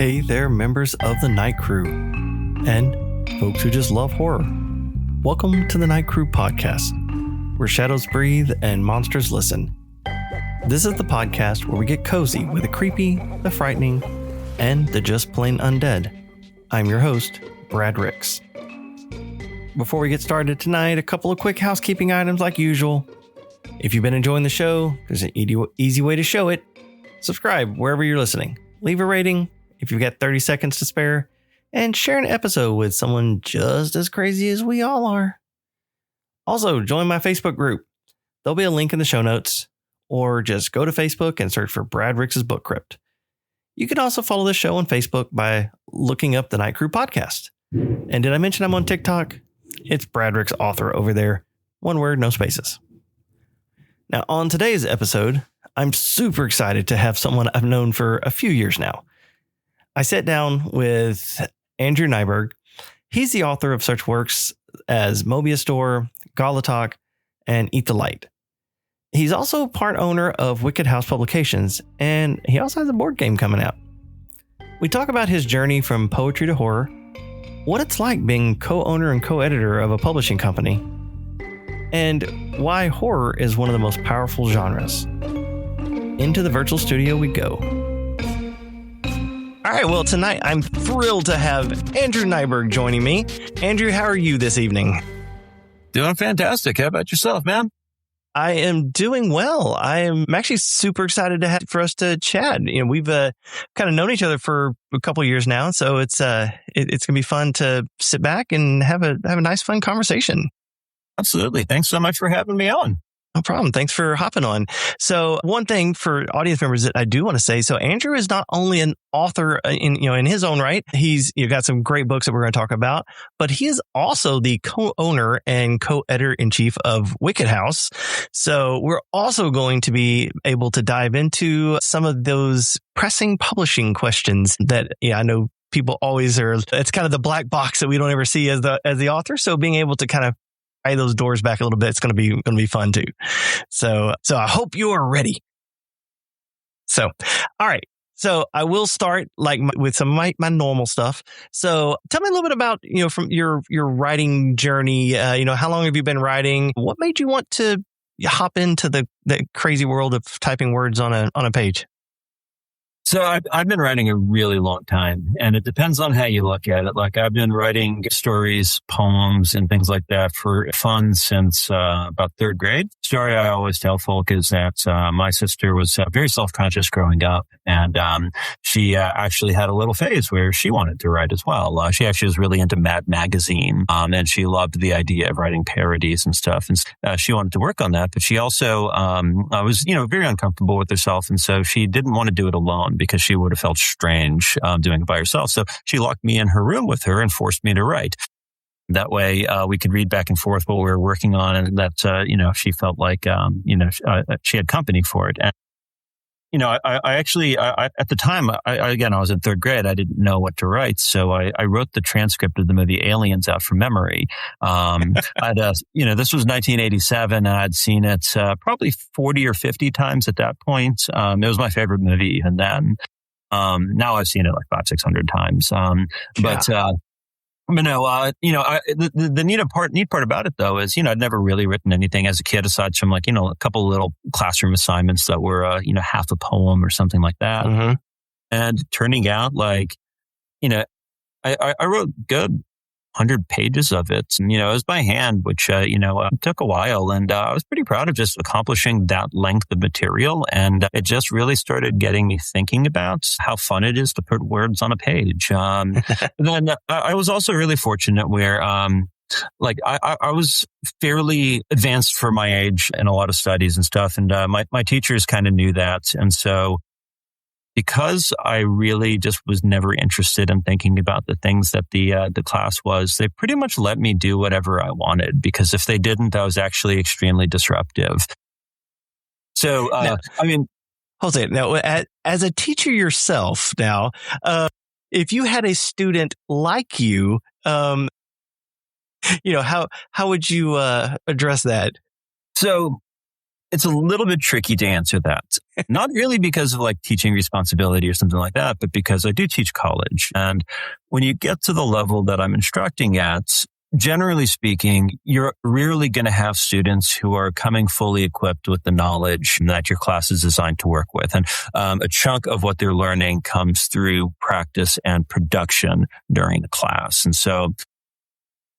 Hey there, members of the Night Crew, and folks who just love horror. Welcome to the Night Crew podcast, where shadows breathe and monsters listen. This is the podcast where we get cozy with the creepy, the frightening, and the just plain undead. I'm your host, Brad Ricks. Before we get started tonight, a couple of quick housekeeping items like usual. If you've been enjoying the show, there's an easy way to show it. Subscribe wherever you're listening. Leave a rating if you've got 30 seconds to spare, and share an episode with someone just as crazy as we all are. Also, join my Facebook group. There'll be a link in the show notes, or just go to Facebook and search for Brad Ricks' Book Crypt. You can also follow the show on Facebook by looking up the Night Crew podcast. And did I mention I'm on TikTok? It's Brad Ricks Author over there. One word, no spaces. Now, on today's episode, I'm super excited to have someone I've known for a few years now. I sat down with Andrew Najberg. He's the author of such works as Mobius Door, Gollitok, and Eat the Light. He's also part owner of Wicked House Publications, and he also has a board game coming out. We talk about his journey from poetry to horror, what it's like being co-owner and co-editor of a publishing company, and why horror is one of the most powerful genres. Into the virtual studio we go. All right, well, tonight I'm thrilled to have Andrew Najberg joining me. Andrew, how are you this evening? Doing fantastic. How about yourself, man? I am doing well. I'm actually super excited for us to chat. You know, we've kind of known each other for a couple of years now, so it's gonna be fun to sit back and have a nice, fun conversation. Absolutely. Thanks so much for having me on. No problem. Thanks for hopping on. So one thing for audience members that I do want to say, so Andrew is not only an author in his own right. He's got some great books that we're going to talk about, but he is also the co-owner and co-editor-in-chief of Wicked House. So we're also going to be able to dive into some of those pressing publishing questions that I know people always are. It's kind of the black box that we don't ever see as the author. So being able to kind of pry those doors back a little bit, it's going to be fun too. So I hope you are ready. So, all right. So I will start with some of my normal stuff. So tell me a little bit about, from your writing journey, how long have you been writing? What made you want to hop into the crazy world of typing words on a page? So I've been writing a really long time, and it depends on how you look at it. Like, I've been writing stories, poems, and things like that for fun since about third grade. Story I always tell folk is that my sister was very self-conscious growing up, and she actually had a little phase where she wanted to write as well. She actually was really into Mad Magazine, and she loved the idea of writing parodies and stuff. And she wanted to work on that, but she also was very uncomfortable with herself, and so she didn't want to do it alone, because she would have felt strange doing it by herself. So she locked me in her room with her and forced me to write. That way, we could read back and forth what we were working on, and that, she felt like, she had company for it. And, I actually, at the time, I was in third grade. I didn't know what to write. So I wrote the transcript of the movie Aliens out from memory. This was 1987, and I'd seen it probably 40 or 50 times at that point. It was my favorite movie even then. Now I've seen it like 500-600 times. The neat part about it though is, I'd never really written anything as a kid aside from a couple little classroom assignments that were, half a poem or something like that. Mm-hmm. And turning out I wrote good 100 pages of it. And, it was by hand, which, took a while. And I was pretty proud of just accomplishing that length of material. And it just really started getting me thinking about how fun it is to put words on a page. Then I was also really fortunate where, I was fairly advanced for my age in a lot of studies and stuff. And my teachers kind of knew that. And so, because I really just was never interested in thinking about the things that the class was, they pretty much let me do whatever I wanted, because if they didn't, I was actually extremely disruptive. So, Jose, now, as a teacher yourself now, if you had a student like you, how would you address that? So It's a little bit tricky to answer that. Not really because of like teaching responsibility or something like that, but because I do teach college. And when you get to the level that I'm instructing at, generally speaking, you're rarely going to have students who are coming fully equipped with the knowledge that your class is designed to work with. And a chunk of what they're learning comes through practice and production during the class. And so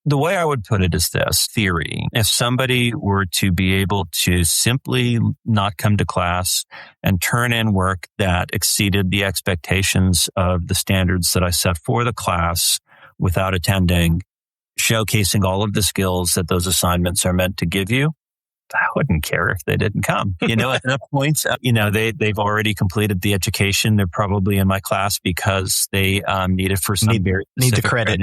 the way I would put it is this theory. If somebody were to be able to simply not come to class and turn in work that exceeded the expectations of the standards that I set for the class without attending, showcasing all of the skills that those assignments are meant to give you, I wouldn't care if they didn't come. At that point, they've already completed the education. They're probably in my class because they need it for some very need the credit.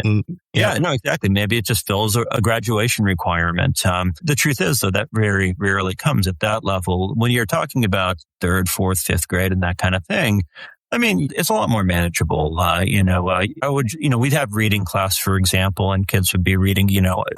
Yeah, no, exactly. Maybe it just fills a graduation requirement. The truth is, though, that very rarely comes at that level. When you're talking about third, fourth, fifth grade and that kind of thing, I mean, it's a lot more manageable. We'd have reading class, for example, and kids would be reading,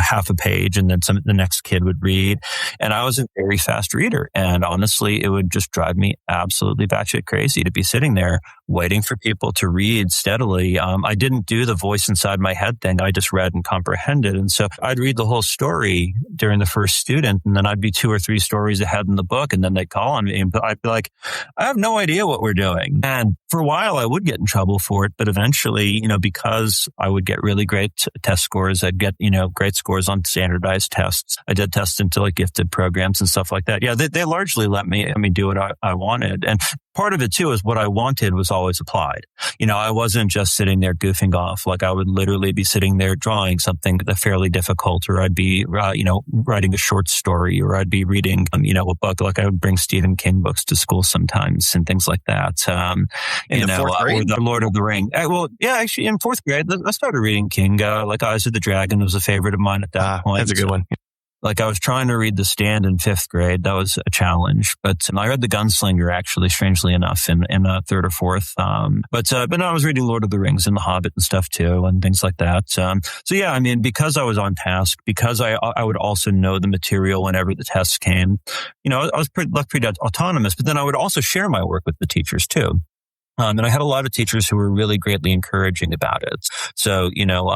half a page and then the next kid would read. And I was a very fast reader. And honestly, it would just drive me absolutely batshit crazy to be sitting there waiting for people to read steadily. I didn't do the voice inside my head thing. I just read and comprehended. And so I'd read the whole story during the first student, and then I'd be 2 or 3 stories ahead in the book. And then they'd call on me and I'd be like, I have no idea what we're doing. And for a while, I would get in trouble for it, but eventually, because I would get really great test scores, I'd get, great scores on standardized tests. I did tests into like gifted programs and stuff like that. Yeah, they largely let me do what I wanted. And part of it too is what I wanted was always applied. I wasn't just sitting there goofing off. Like I would literally be sitting there drawing something fairly difficult, or I'd be, writing a short story, or I'd be reading, a book. Like I would bring Stephen King books to school sometimes and things like that. In the fourth grade? Or the Lord of the Ring. Actually, in fourth grade, I started reading King. Like Eyes of the Dragon was a favorite of mine at that point. That's a good one. Like I was trying to read The Stand in fifth grade. That was a challenge. But I read The Gunslinger, actually, strangely enough, in third or fourth. But no, I was reading Lord of the Rings and The Hobbit and stuff too, and things like that. Because I was on task, because I would also know the material whenever the tests came, I was pretty autonomous. But then I would also share my work with the teachers too. And I had a lot of teachers who were really greatly encouraging about it. So,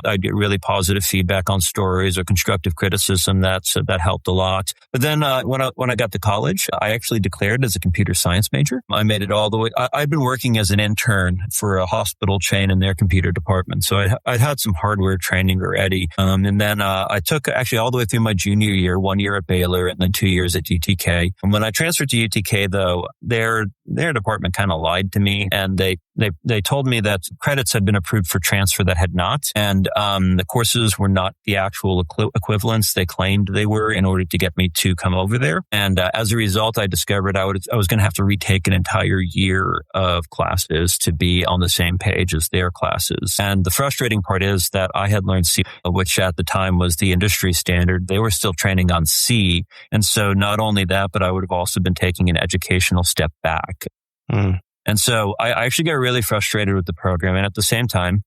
I'd get really positive feedback on stories or constructive criticism. That helped a lot. But then, when I got to college, I actually declared as a computer science major. I made it all the way. I'd been working as an intern for a hospital chain in their computer department. So I'd had some hardware training already. And then, I took actually all the way through my junior year, 1 year at Baylor and then 2 years at UTK. And when I transferred to UTK, though, their department kind of lied to me. And they told me that credits had been approved for transfer that had not. And the courses were not the actual equivalents they claimed they were in order to get me to come over there. And as a result, I discovered I was going to have to retake an entire year of classes to be on the same page as their classes. And the frustrating part is that I had learned C, which at the time was the industry standard. They were still training on C. And so not only that, but I would have also been taking an educational step back. And so I actually got really frustrated with the program. And at the same time,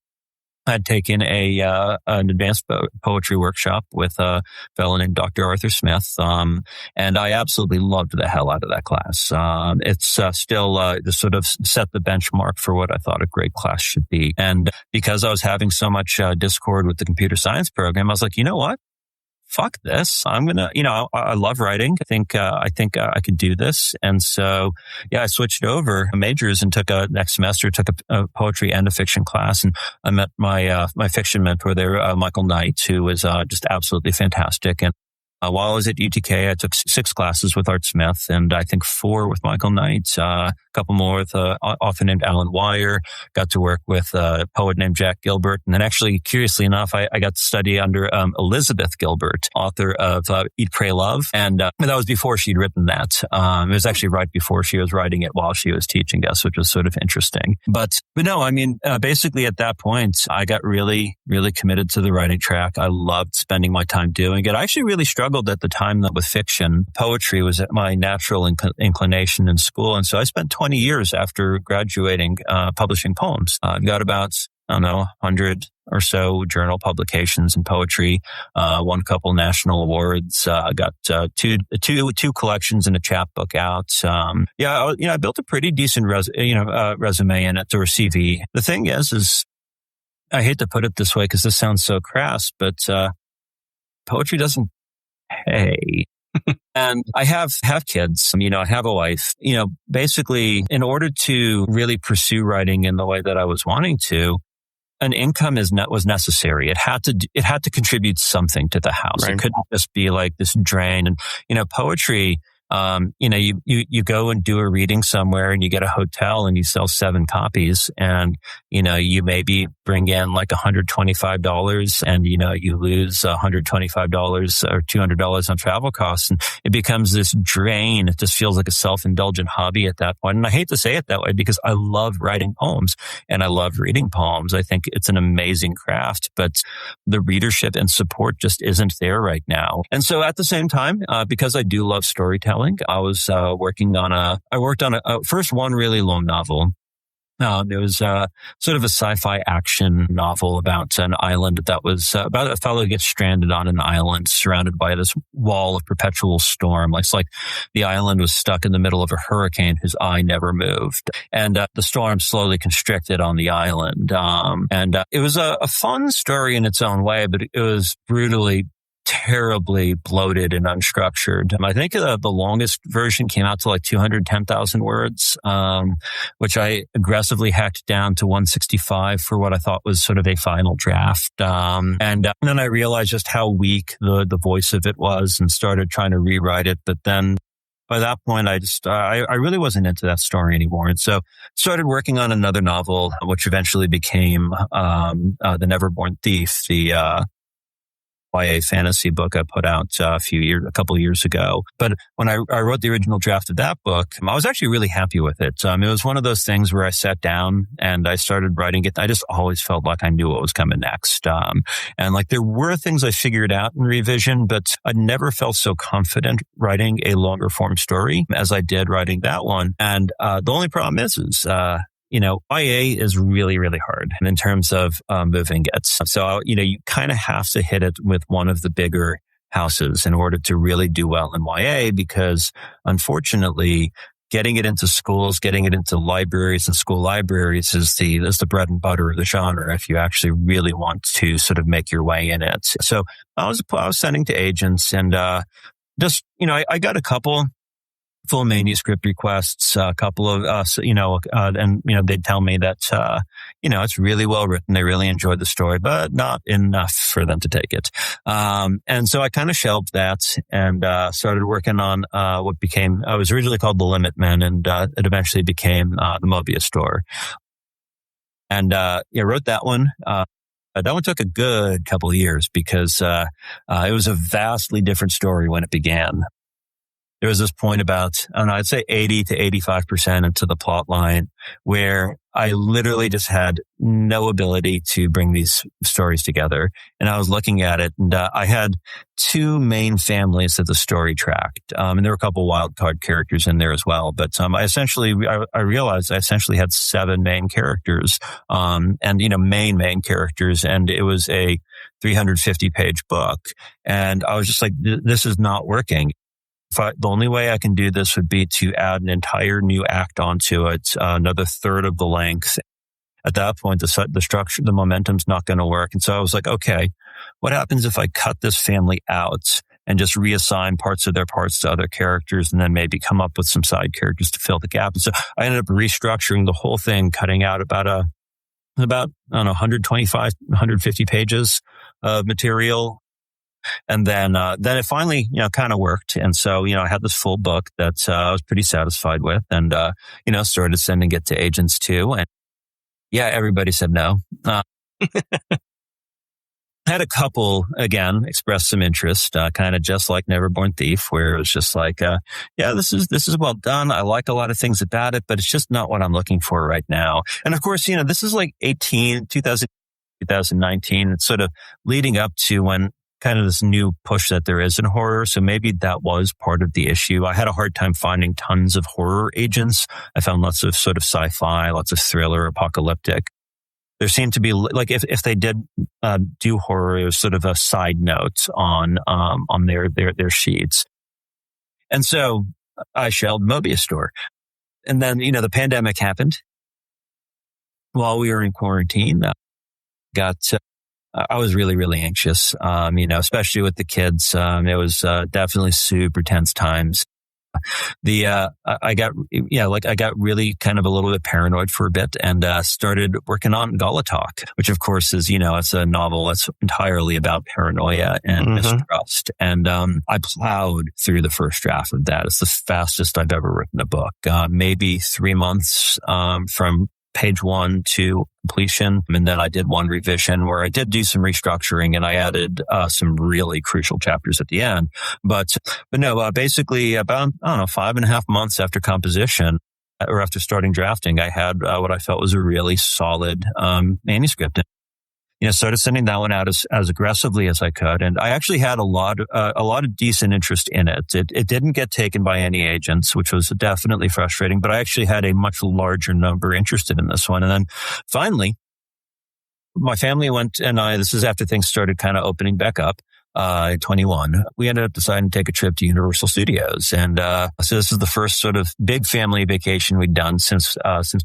I'd taken an advanced poetry workshop with a fellow named Dr. Arthur Smith. And I absolutely loved the hell out of that class. It's still just sort of set the benchmark for what I thought a great class should be. And because I was having so much discord with the computer science program, I was like, you know what? Fuck this. I'm going to, I love writing. I think I could do this. And so, I switched over majors and next semester, took a poetry and a fiction class. And I met my fiction mentor there, Michael Knight, who was just absolutely fantastic. And while I was at UTK, I took 6 classes with Art Smith and I think 4 with Michael Knight, a couple more with an author named Alan Wire, got to work with a poet named Jack Gilbert. And then actually, curiously enough, I got to study under Elizabeth Gilbert, author of Eat, Pray, Love. And that was before she'd written that. It was actually right before she was writing it while she was teaching us, which was sort of interesting. But no, basically at that point, I got really, really committed to the writing track. I loved spending my time doing it. I actually really struggled at the time with fiction. Poetry was my natural inclination in school. And so I spent 20 years after graduating publishing poems. I've got about I don't know, 100 or so journal publications in poetry, won a couple national awards, got two collections and a chapbook out. I built a pretty decent resume in it, or CV. The thing is I hate to put it this way because this sounds so crass, but poetry doesn't pay. And I have kids, I have a wife, basically in order to really pursue writing in the way that I was wanting to, an income was necessary. It had to contribute something to the house. Right. It couldn't just be like this drain. And, poetry, you go and do a reading somewhere and you get a hotel and you sell 7 copies and, you maybe bring in like $125 and, you lose $125 or $200 on travel costs. And it becomes this drain. It just feels like a self-indulgent hobby at that point. And I hate to say it that way because I love writing poems and I love reading poems. I think it's an amazing craft, but the readership and support just isn't there right now. And so at the same time, because I do love storytelling, I was working on a first one really long novel. It was sort of a sci-fi action novel about an island that was about a fellow who gets stranded on an island surrounded by this wall of perpetual storm. It's like the island was stuck in the middle of a hurricane whose eye never moved. And the storm slowly constricted on the island. It was a fun story in its own way, but it was brutally terribly bloated and unstructured. I think the longest version came out to like 210,000 words, which I aggressively hacked down to 165 for what I thought was sort of a final draft. And then I realized just how weak the voice of it was and started trying to rewrite it. But then by that point, I really wasn't into that story anymore. And so started working on another novel, which eventually became The Neverborn Thief, the YA fantasy book I put out a couple of years ago. But when I wrote the original draft of that book, I was actually really happy with it. It was one of those things where I sat down and I started writing it. I just always felt like I knew what was coming next. And like there were things I figured out in revision, but I never felt so confident writing a longer form story as I did writing that one. And the only problem is YA is really, really hard in terms of moving it. So, you kind of have to hit it with one of the bigger houses in order to really do well in YA, because unfortunately, getting it into schools, getting it into libraries and school libraries is the bread and butter of the genre if you actually really want to sort of make your way in it. So I was sending to agents and I got a couple full manuscript requests, a couple of, they'd tell me that, it's really well written. They really enjoyed the story, but not enough for them to take it. And so I kind of shelved that and, started working on, what was originally called The Limit Men, and, it eventually became, The Mobius Door. And, wrote that one. That one took a good couple of years because, it was a vastly different story when it began. There was this point about, I'd say 80 to 85% into the plot line where I literally just had no ability to bring these stories together. And I was looking at it and I had 2 main families that the story tracked. And there were a couple wild card characters in there as well. But I realized I essentially had 7 main characters, and main characters. And it was a 350-page book. And I was just like, this is not working. The only way I can do this would be to add an entire new act onto it, another third of the length. At that point, the structure, the momentum's not going to work. And so I was like, okay, what happens if I cut this family out and just reassign parts of their parts to other characters and then maybe come up with some side characters to fill the gap? And so I ended up restructuring the whole thing, cutting out about 125, 150 pages of material. And then it finally, kind of worked. And so, I had this full book that I was pretty satisfied with and, started sending it to agents too. And everybody said no. I had a couple, again, express some interest, kind of just like Neverborn Thief, where it was just like, this is well done. I like a lot of things about it, but it's just not what I'm looking for right now. And of course, this is like 2019. It's sort of leading up to when kind of this new push that there is in horror. So maybe that was part of the issue. I had a hard time finding tons of horror agents. I found lots of sort of sci-fi, lots of thriller, apocalyptic. there seemed to be like if they did do horror, it was sort of a side note on their sheets. And so I shelled Mobius Door. And then, the pandemic happened while we were in quarantine. I was really, really anxious, especially with the kids. It was definitely super tense times. I got really kind of a little bit paranoid for a bit and started working on Gollitok, which of course is, it's a novel that's entirely about paranoia and mistrust. And I plowed through the first draft of that. It's the fastest I've ever written a book, maybe 3 months from page 1 to completion. And then I did one revision where I did do some restructuring and I added some really crucial chapters at the end. But no, basically about, 5.5 months after composition or after starting drafting, I had what I felt was a really solid manuscript. Started sending that one out as aggressively as I could. And I actually had a lot of decent interest in it. It didn't get taken by any agents, which was definitely frustrating, but I actually had a much larger number interested in this one. And then finally, my family went and this is after things started kind of opening back up. 21, we ended up deciding to take a trip to Universal Studios. And, so this is the first sort of big family vacation we'd done since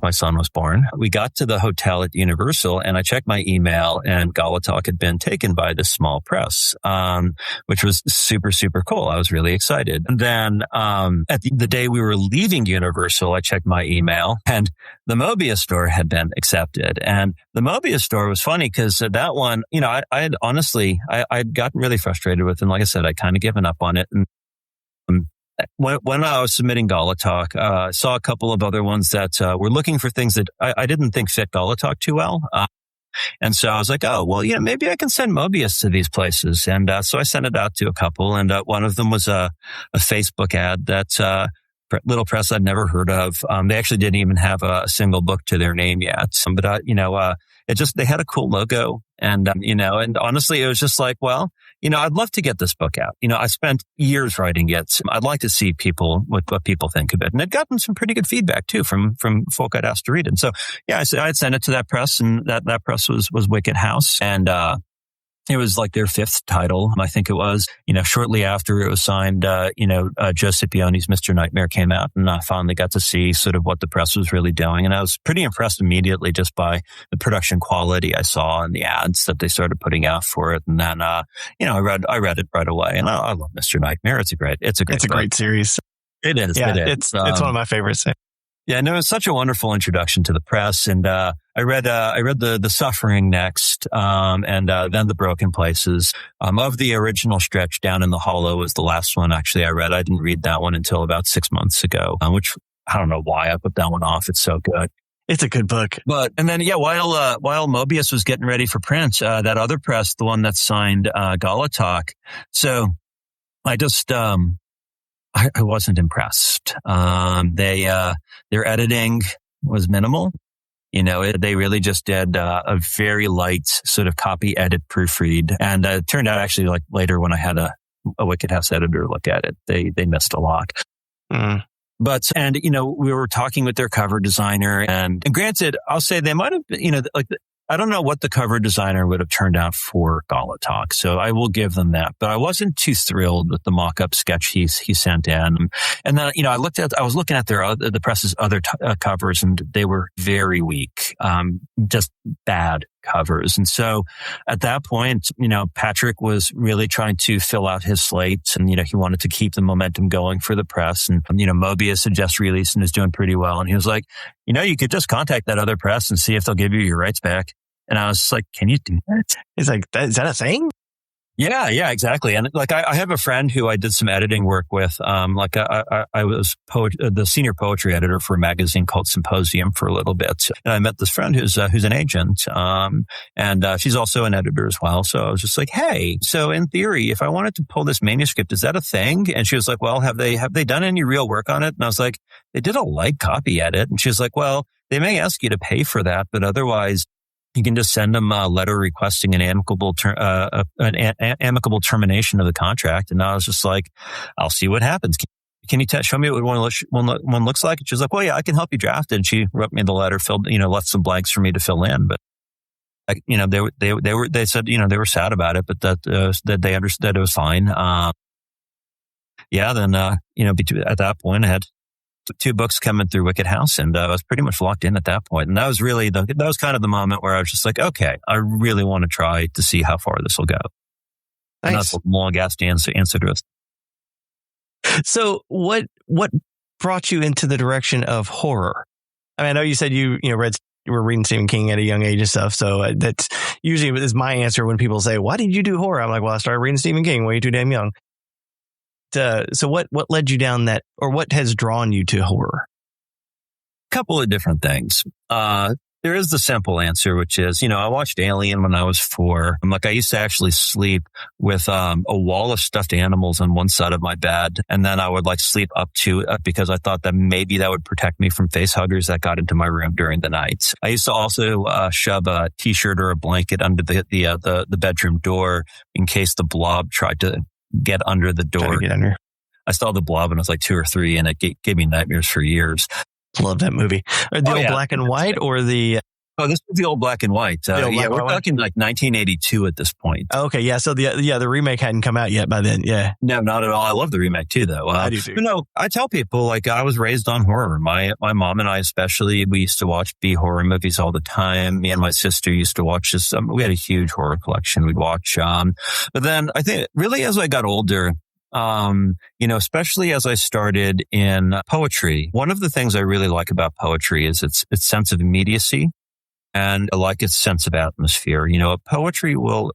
my son was born. We got to the hotel at Universal and I checked my email and Gollitok had been taken by this small press, which was super, super cool. I was really excited. And then, at the day we were leaving Universal, I checked my email and the Mobius Door had been accepted. And the Mobius Door was funny because that one, I had honestly, I'd gotten really frustrated with, and like I said, I kind of given up on it. And when I was submitting Gollitok, I saw a couple of other ones that were looking for things that I didn't think fit Gollitok too well. And so I was like, oh, well, maybe I can send Mobius to these places. And so I sent it out to a couple, and one of them was a Facebook ad that little press I'd never heard of. They actually didn't even have a single book to their name yet. But they had a cool logo, and and honestly, it was just like, well, I'd love to get this book out. I spent years writing it. I'd like to see what people think of it. And I'd gotten some pretty good feedback too from folk I'd asked to read it. And so, yeah, I'd sent it to that press, and that press was Wicked House. And, it was like their 5th title. I think it was, shortly after it was signed, Joe Scipione's Mr. Nightmare came out, and I finally got to see sort of what the press was really doing. And I was pretty impressed immediately just by the production quality I saw and the ads that they started putting out for it. And then, I read it right away, and I love Mr. Nightmare. It's a great series. It is. Yeah, it is. It's one of my favorites. Yeah, no, it's such a wonderful introduction to the press. And, I read the Suffering next, and then the Broken Places. Of the original stretch, Down in the Hollow was the last one actually I read. I didn't read that one until about 6 months ago, which I don't know why I put that one off. It's so good. It's a good book. And then, while Mobius was getting ready for print, that other press, the one that signed, Gollitok. So I just, I wasn't impressed. Their editing was minimal. They really just did a very light sort of copy edit proofread. And it turned out actually like later when I had a Wicked House editor look at it, they missed a lot. But, we were talking with their cover designer and granted, I'll say they might have been, I don't know what the cover designer would have turned out for Gollitok, so I will give them that. But I wasn't too thrilled with the mock-up sketch he sent in. And then, I was looking at the press's other covers, and they were very weak, just bad covers. And so at that point, Patrick was really trying to fill out his slate, and, he wanted to keep the momentum going for the press. And, Mobius had just released and is doing pretty well. And he was like, you could just contact that other press and see if they'll give you your rights back. And I was like, can you do that? He's like, is that a thing? Yeah, exactly. And I have a friend who I did some editing work with. I was the senior poetry editor for a magazine called Symposium for a little bit. And I met this friend who's an agent. And she's also an editor as well. So I was just like, hey, so in theory, if I wanted to pull this manuscript, is that a thing? And she was like, well, have they done any real work on it? And I was like, they did a light copy edit. And she was like, well, they may ask you to pay for that, but otherwise, you can just send them a letter requesting an amicable termination of the contract. And I was just like, I'll see what happens. Can you show me what one looks like? And she was like, well, yeah, I can help you draft it. And she wrote me the letter, left some blanks for me to fill in. But They said, they were sad about it, but that they understood it was fine. Then, at that point I had 2 books coming through Wicked House, and I was pretty much locked in at that point. And that was really that was kind of the moment where I was just like, okay, I really want to try to see how far this will go. Nice. And that's a long-ass answer to it. So what brought you into the direction of horror? I mean, I know you said you were reading Stephen King at a young age and stuff. So that's usually is my answer when people say, why did you do horror? I'm like, well, I started reading Stephen King way too damn young. So what led you down that, or what has drawn you to horror? A couple of different things. There is the simple answer, which is, I watched Alien when I was 4. I used to actually sleep with a wall of stuffed animals on one side of my bed. And then I would sleep up to it because I thought that maybe that would protect me from face huggers that got into my room during the night. I used to also shove a t-shirt or a blanket under the bedroom door in case the blob tried to get under the door. I saw the blob when I was 2 or 3, and it gave me nightmares for years. Love that movie. The old black and white or the... Oh, this was the old black and white. We're talking 1982 at this point. Okay, yeah. So the remake hadn't come out yet by then. Yeah. No, not at all. I love the remake too, though. I do too. I tell people I was raised on horror. My mom and I especially, we used to watch B horror movies all the time. Me and my sister used to watch this. We had a huge horror collection. We'd watch. But then I think really as I got older, especially as I started in poetry, one of the things I really like about poetry is its sense of immediacy. And I like its sense of atmosphere. Poetry will,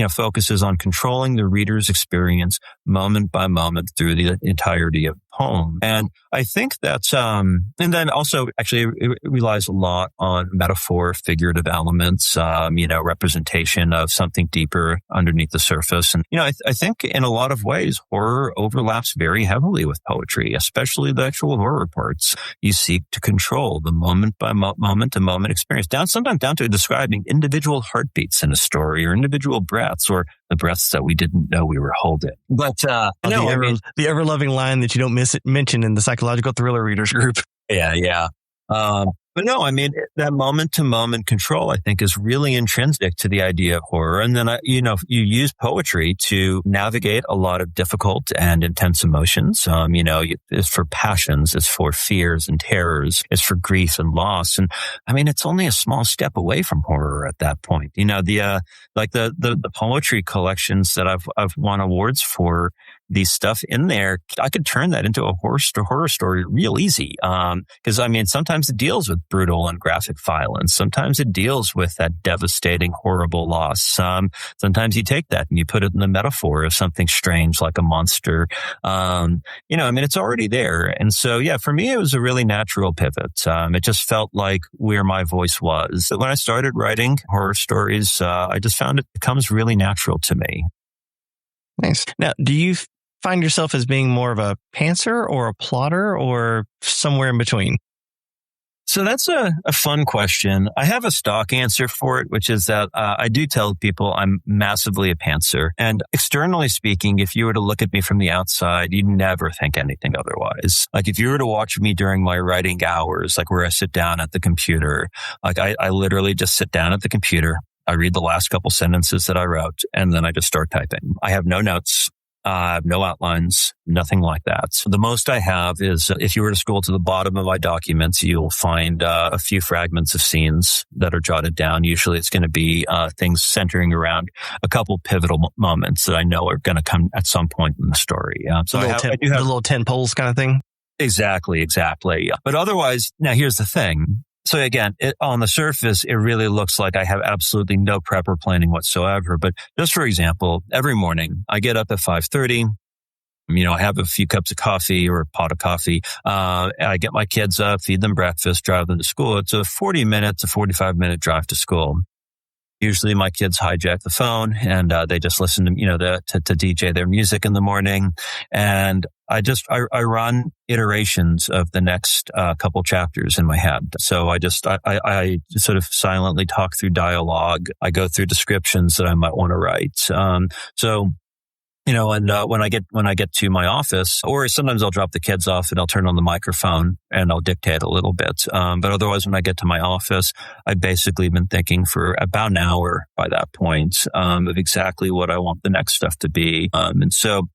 focuses on controlling the reader's experience moment by moment through the entirety of the poem. And I think that's, and then also actually it relies a lot on metaphor, figurative elements, representation of something deeper underneath the surface. And, I think in a lot of ways, horror overlaps very heavily with poetry, especially the actual horror parts. You seek to control the moment by moment to moment experience, sometimes down to describing individual heartbeats in a story or individual breaths or the breaths that we didn't know we were holding. But, the ever-loving line that you don't mention in the psychological thriller readers group. Yeah. But no, that moment-to-moment control, I think, is really intrinsic to the idea of horror. And then, you use poetry to navigate a lot of difficult and intense emotions. It's for passions, it's for fears and terrors, it's for grief and loss. And it's only a small step away from horror at that point. The poetry collections that I've won awards for, the stuff in there, I could turn that into a horror story real easy. Because sometimes it deals with brutal and graphic violence. Sometimes it deals with that devastating, horrible loss. Sometimes you take that and you put it in the metaphor of something strange like a monster. It's already there. And so, for me, it was a really natural pivot. It just felt like where my voice was. When I started writing horror stories, I just found it comes really natural to me. Nice. Now, do you find yourself as being more of a pantser or a plotter or somewhere in between? So that's a fun question. I have a stock answer for it, which is that I do tell people I'm massively a pantser. And externally speaking, if you were to look at me from the outside, you'd never think anything otherwise. If you were to watch me during my writing hours, where I sit down at the computer, I literally just sit down at the computer. I read the last couple sentences that I wrote, and then I just start typing. I have no notes. I have no outlines, nothing like that. So the most I have is if you were to scroll to the bottom of my documents, you'll find a few fragments of scenes that are jotted down. Usually it's going to be things centering around a couple pivotal moments that I know are going to come at some point in the story. So I do have the little 10 poles kind of thing. Exactly. But otherwise, now here's the thing. So again, on the surface, it really looks like I have absolutely no prep or planning whatsoever. But just for example, every morning I get up at 5:30. I have a few cups of coffee or a pot of coffee. I get my kids up, feed them breakfast, drive them to school. It's a 45-minute drive to school. Usually my kids hijack the phone and they just listen to, to DJ their music in the morning. And I run iterations of the next couple chapters in my head. So I sort of silently talk through dialogue. I go through descriptions that I might want to write. So And when I get to my office, or sometimes I'll drop the kids off and I'll turn on the microphone and I'll dictate a little bit. But otherwise, when I get to my office, I've basically been thinking for about an hour by that point of exactly what I want the next stuff to be. And so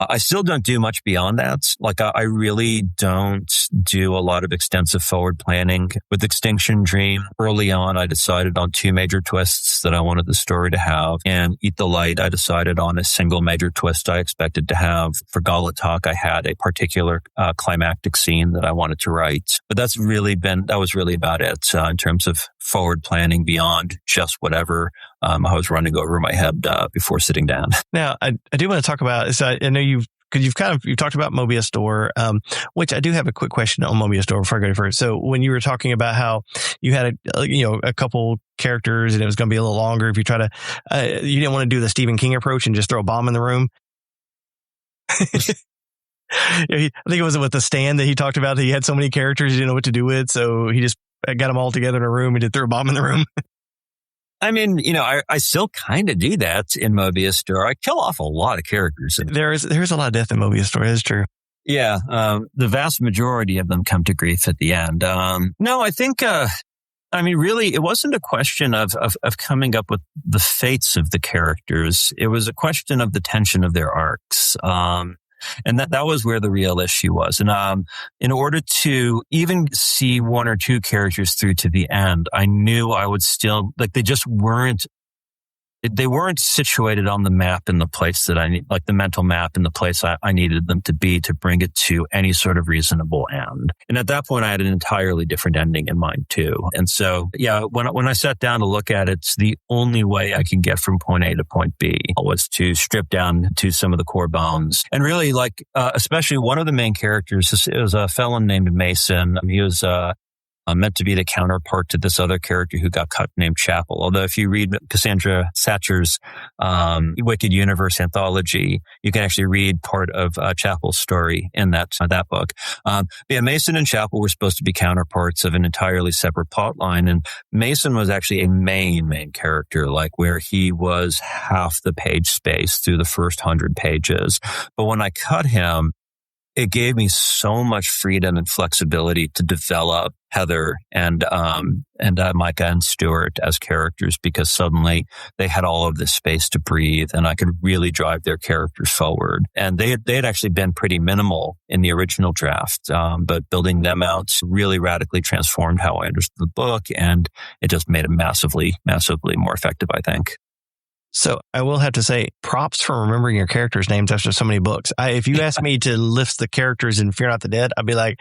I still don't do much beyond that. Like I really don't do a lot of extensive forward planning. With Extinction Dream, early on, I decided on 2 major twists that I wanted the story to have. And Eat the Light, I decided on a single major twist I expected to have. For Gollitok, I had a particular climactic scene that I wanted to write. But that was really about it in terms of forward planning beyond just whatever I was running over my head before sitting down. Now, I do want to talk about, so I know you've talked about Mobius Door, which I do have a quick question on Mobius Door before I go any further. So when you were talking about how you had a couple characters and it was going to be a little longer if you try to, you didn't want to do the Stephen King approach and just throw a bomb in the room. I think it was with the Stand that he talked about that he had so many characters he didn't know what to do with, so he just got them all together in a room and just threw a bomb in the room. I mean, I still kind of do that in Mobius Door. I kill off a lot of characters. There's a lot of death in Mobius Door. That's true. Yeah. The vast majority of them come to grief at the end. No, I think, really, it wasn't a question of coming up with the fates of the characters. It was a question of the tension of their arcs. And that was where the real issue was. And in order to even see 1 or 2 characters through to the end, I knew I would still, they weren't situated on the map in the place that I need, like the mental map in the place I needed them to be to bring it to any sort of reasonable end. And at that point, I had an entirely different ending in mind too. And so, yeah, when I sat down to look at it, the only way I could get from point A to point B was to strip down to some of the core bones. And really, especially one of the main characters is a fellow named Mason. He was meant to be the counterpart to this other character who got cut named Chapel. Although if you read Cassandra Satcher's Wicked Universe anthology, you can actually read part of Chapel's story in that book. Yeah, Mason and Chapel were supposed to be counterparts of an entirely separate plot line. And Mason was actually a main character, like where he was half the page space through the first 100 pages. But when I cut him, it gave me so much freedom and flexibility to develop Heather and Micah and Stuart as characters, because suddenly they had all of this space to breathe and I could really drive their characters forward. And they had actually been pretty minimal in the original draft, but building them out really radically transformed how I understood the book, and it just made it massively more effective, I think. So I will have to say, props for remembering your characters' names after so many books. If you asked me to list the characters in Fear Not the Dead, I'd be like,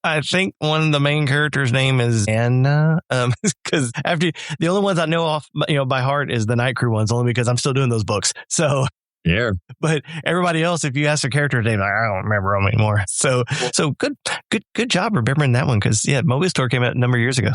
I think one of the main characters' name is Anna, because after the only ones I know off, by heart is the Night Crew ones, only because I'm still doing those books. So yeah, but everybody else, if you ask a character's name, I don't remember them anymore. So good job remembering that one, because Mobius Door came out a number of years ago.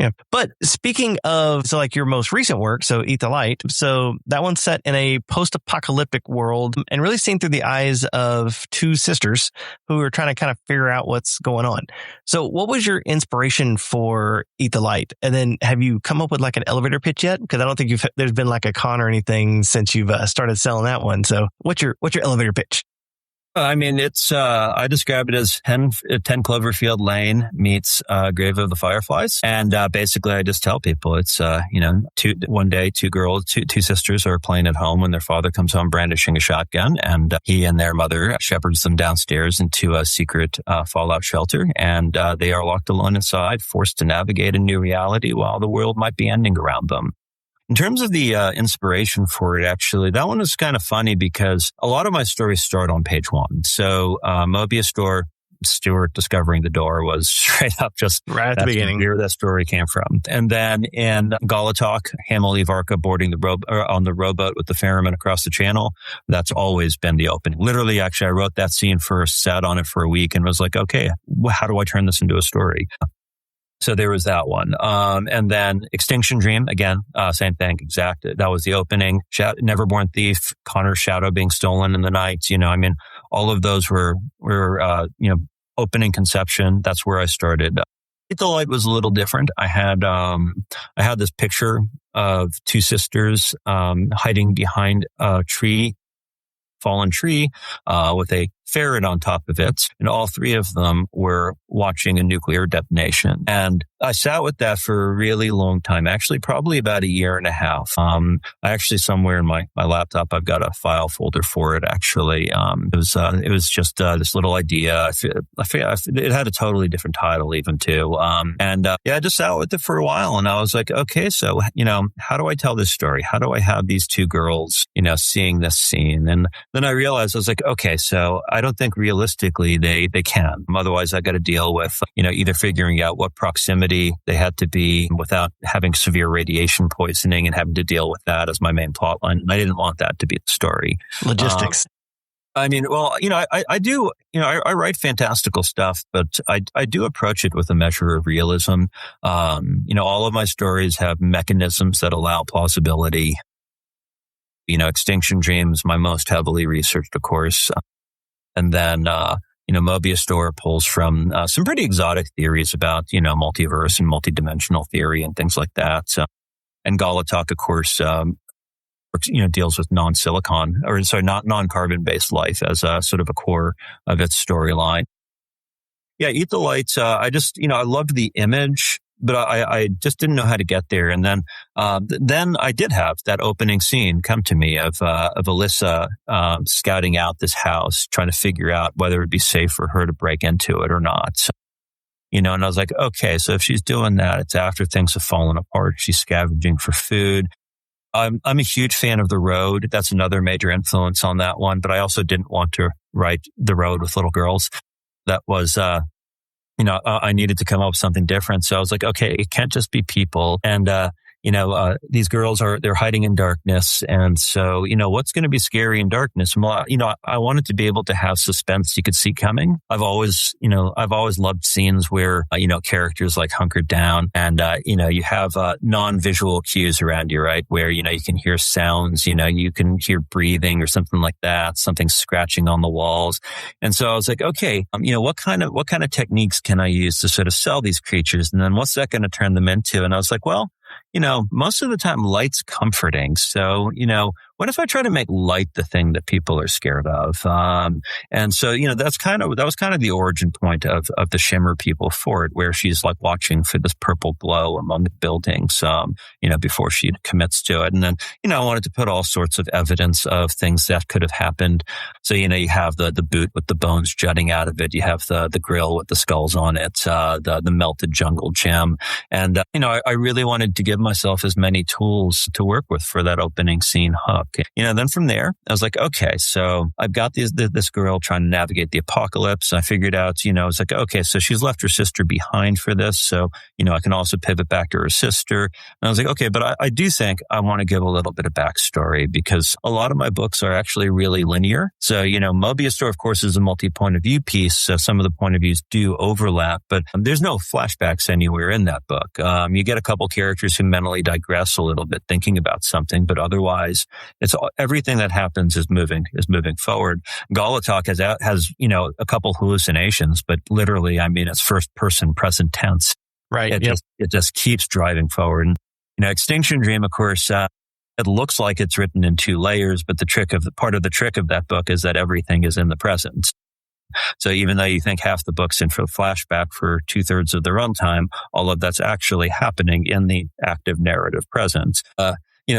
Yeah. But speaking of, your most recent work, so Eat the Light, so that one's set in a post-apocalyptic world and really seen through the eyes of 2 sisters who are trying to kind of figure out what's going on. So what was your inspiration for Eat the Light? And then have you come up with an elevator pitch yet? Because I don't think there's been a con or anything since you've started selling that one. So what's your elevator pitch? I mean, it's, I describe it as 10 Cloverfield Lane meets, Grave of the Fireflies. And, basically I just tell people it's, one day, 2 sisters are playing at home when their father comes home brandishing a shotgun, and he and their mother shepherds them downstairs into a secret, fallout shelter. And, they are locked alone inside, forced to navigate a new reality while the world might be ending around them. In terms of the inspiration for it, actually, that one is kind of funny because a lot of my stories start on page 1. So Mobius Door, Stuart discovering the door was straight up just right at the beginning. Where that story came from. And then in Gollitok, Hamill Ivarka boarding on the rowboat with the ferryman across the channel. That's always been the opening. Literally, actually, I wrote that scene first, sat on it for a week, and was like, okay, how do I turn this into a story? So there was that one. And then Extinction Dream, again, same thing, exact. That was the opening. Neverborn Thief, Connor's shadow being stolen in the night. All of those were opening conception. That's where I started. Eat the Light was a little different. I had this picture of 2 sisters, hiding behind a tree fallen tree with a ferret on top of it. And all three of them were watching a nuclear detonation. And I sat with that for a really long time, actually, probably about a year and a half. I actually, somewhere in my laptop, I've got a file folder for it, actually. It was just this little idea. I forget, it had a totally different title even too. I just sat with it for a while, and I was like, okay, so, how do I tell this story? How do I have these two girls, seeing this scene? And then I realized, I was like, okay, so I don't think realistically they can. Otherwise, I got to deal with, either figuring out what proximity they had to be without having severe radiation poisoning and having to deal with that as my main plot line. And I didn't want that to be the story. Logistics. I do, I write fantastical stuff, but I do approach it with a measure of realism. All of my stories have mechanisms that allow plausibility. Extinction Dream is my most heavily researched, of course. And then, Mobius Door pulls from some pretty exotic theories about, multiverse and multidimensional theory and things like that. And Gollitok, of course, deals with non-carbon based life as a sort of a core of its storyline. Yeah, Eat the Lights. I loved the image, but I just didn't know how to get there. And then I did have that opening scene come to me of Alyssa scouting out this house, trying to figure out whether it'd be safe for her to break into it or not. And I was like, okay, so if she's doing that, it's after things have fallen apart. She's scavenging for food. I'm a huge fan of The Road. That's another major influence on that one. But I also didn't want to write The Road with little girls. That was, I needed to come up with something different. So I was like, okay, it can't just be people. And, these girls they're hiding in darkness. And so, what's going to be scary in darkness? Well, I wanted to be able to have suspense you could see coming. I've always loved scenes where, characters like hunkered down and, you have non-visual cues around you, right? Where, you can hear sounds, you can hear breathing or something like that, something scratching on the walls. And so I was like, okay, what kind of techniques can I use to sort of sell these creatures? And then what's that going to turn them into? And I was like, well, most of the time light's comforting. So, what if I try to make light the thing that people are scared of? And so, that was kind of the origin point of the Shimmer people for it, where she's like watching for this purple glow among the buildings, before she commits to it. And then, I wanted to put all sorts of evidence of things that could have happened. So, you have the boot with the bones jutting out of it. You have the grill with the skulls on it, the melted jungle gem. And, I really wanted to give myself as many tools to work with for that opening scene hook. Then from there, I was like, okay, so I've got this girl trying to navigate the apocalypse. I figured out, it's like, okay, so she's left her sister behind for this. So, I can also pivot back to her sister. And I was like, okay, but I do think I want to give a little bit of backstory because a lot of my books are actually really linear. So, Mobius Door, of course, is a multi-point of view piece. So some of the point of views do overlap, but there's no flashbacks anywhere in that book. You get a couple characters who mentally digress a little bit thinking about something, but otherwise it's everything that happens is moving forward. Gollitok has a couple hallucinations, but literally, it's first person present tense. Right. It just keeps driving forward. And, Extinction Dream, of course, it looks like it's written in two layers, but part of the trick of that book is that everything is in the present. So even though you think half the book's in for flashback for 2/3 of the runtime, all of that's actually happening in the active narrative present.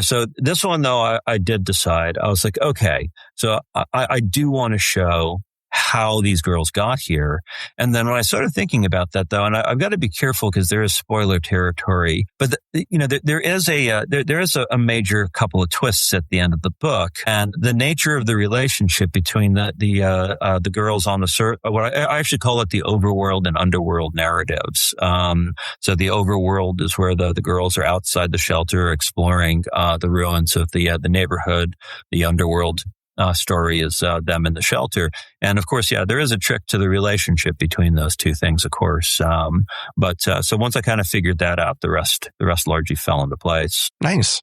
So this one, though, I did decide, I was like, okay, so I do want to show how these girls got here. And then when I started thinking about that, though, and I've got to be careful because there is spoiler territory, but there is a major couple of twists at the end of the book, and the nature of the relationship between the girls on the what I actually call it the overworld and underworld narratives. So the overworld is where the girls are outside the shelter exploring the ruins of the neighborhood. The underworld story is them in the shelter. And of course, there is a trick to the relationship between those two things, of course. So once I kind of figured that out, the rest largely fell into place. Nice.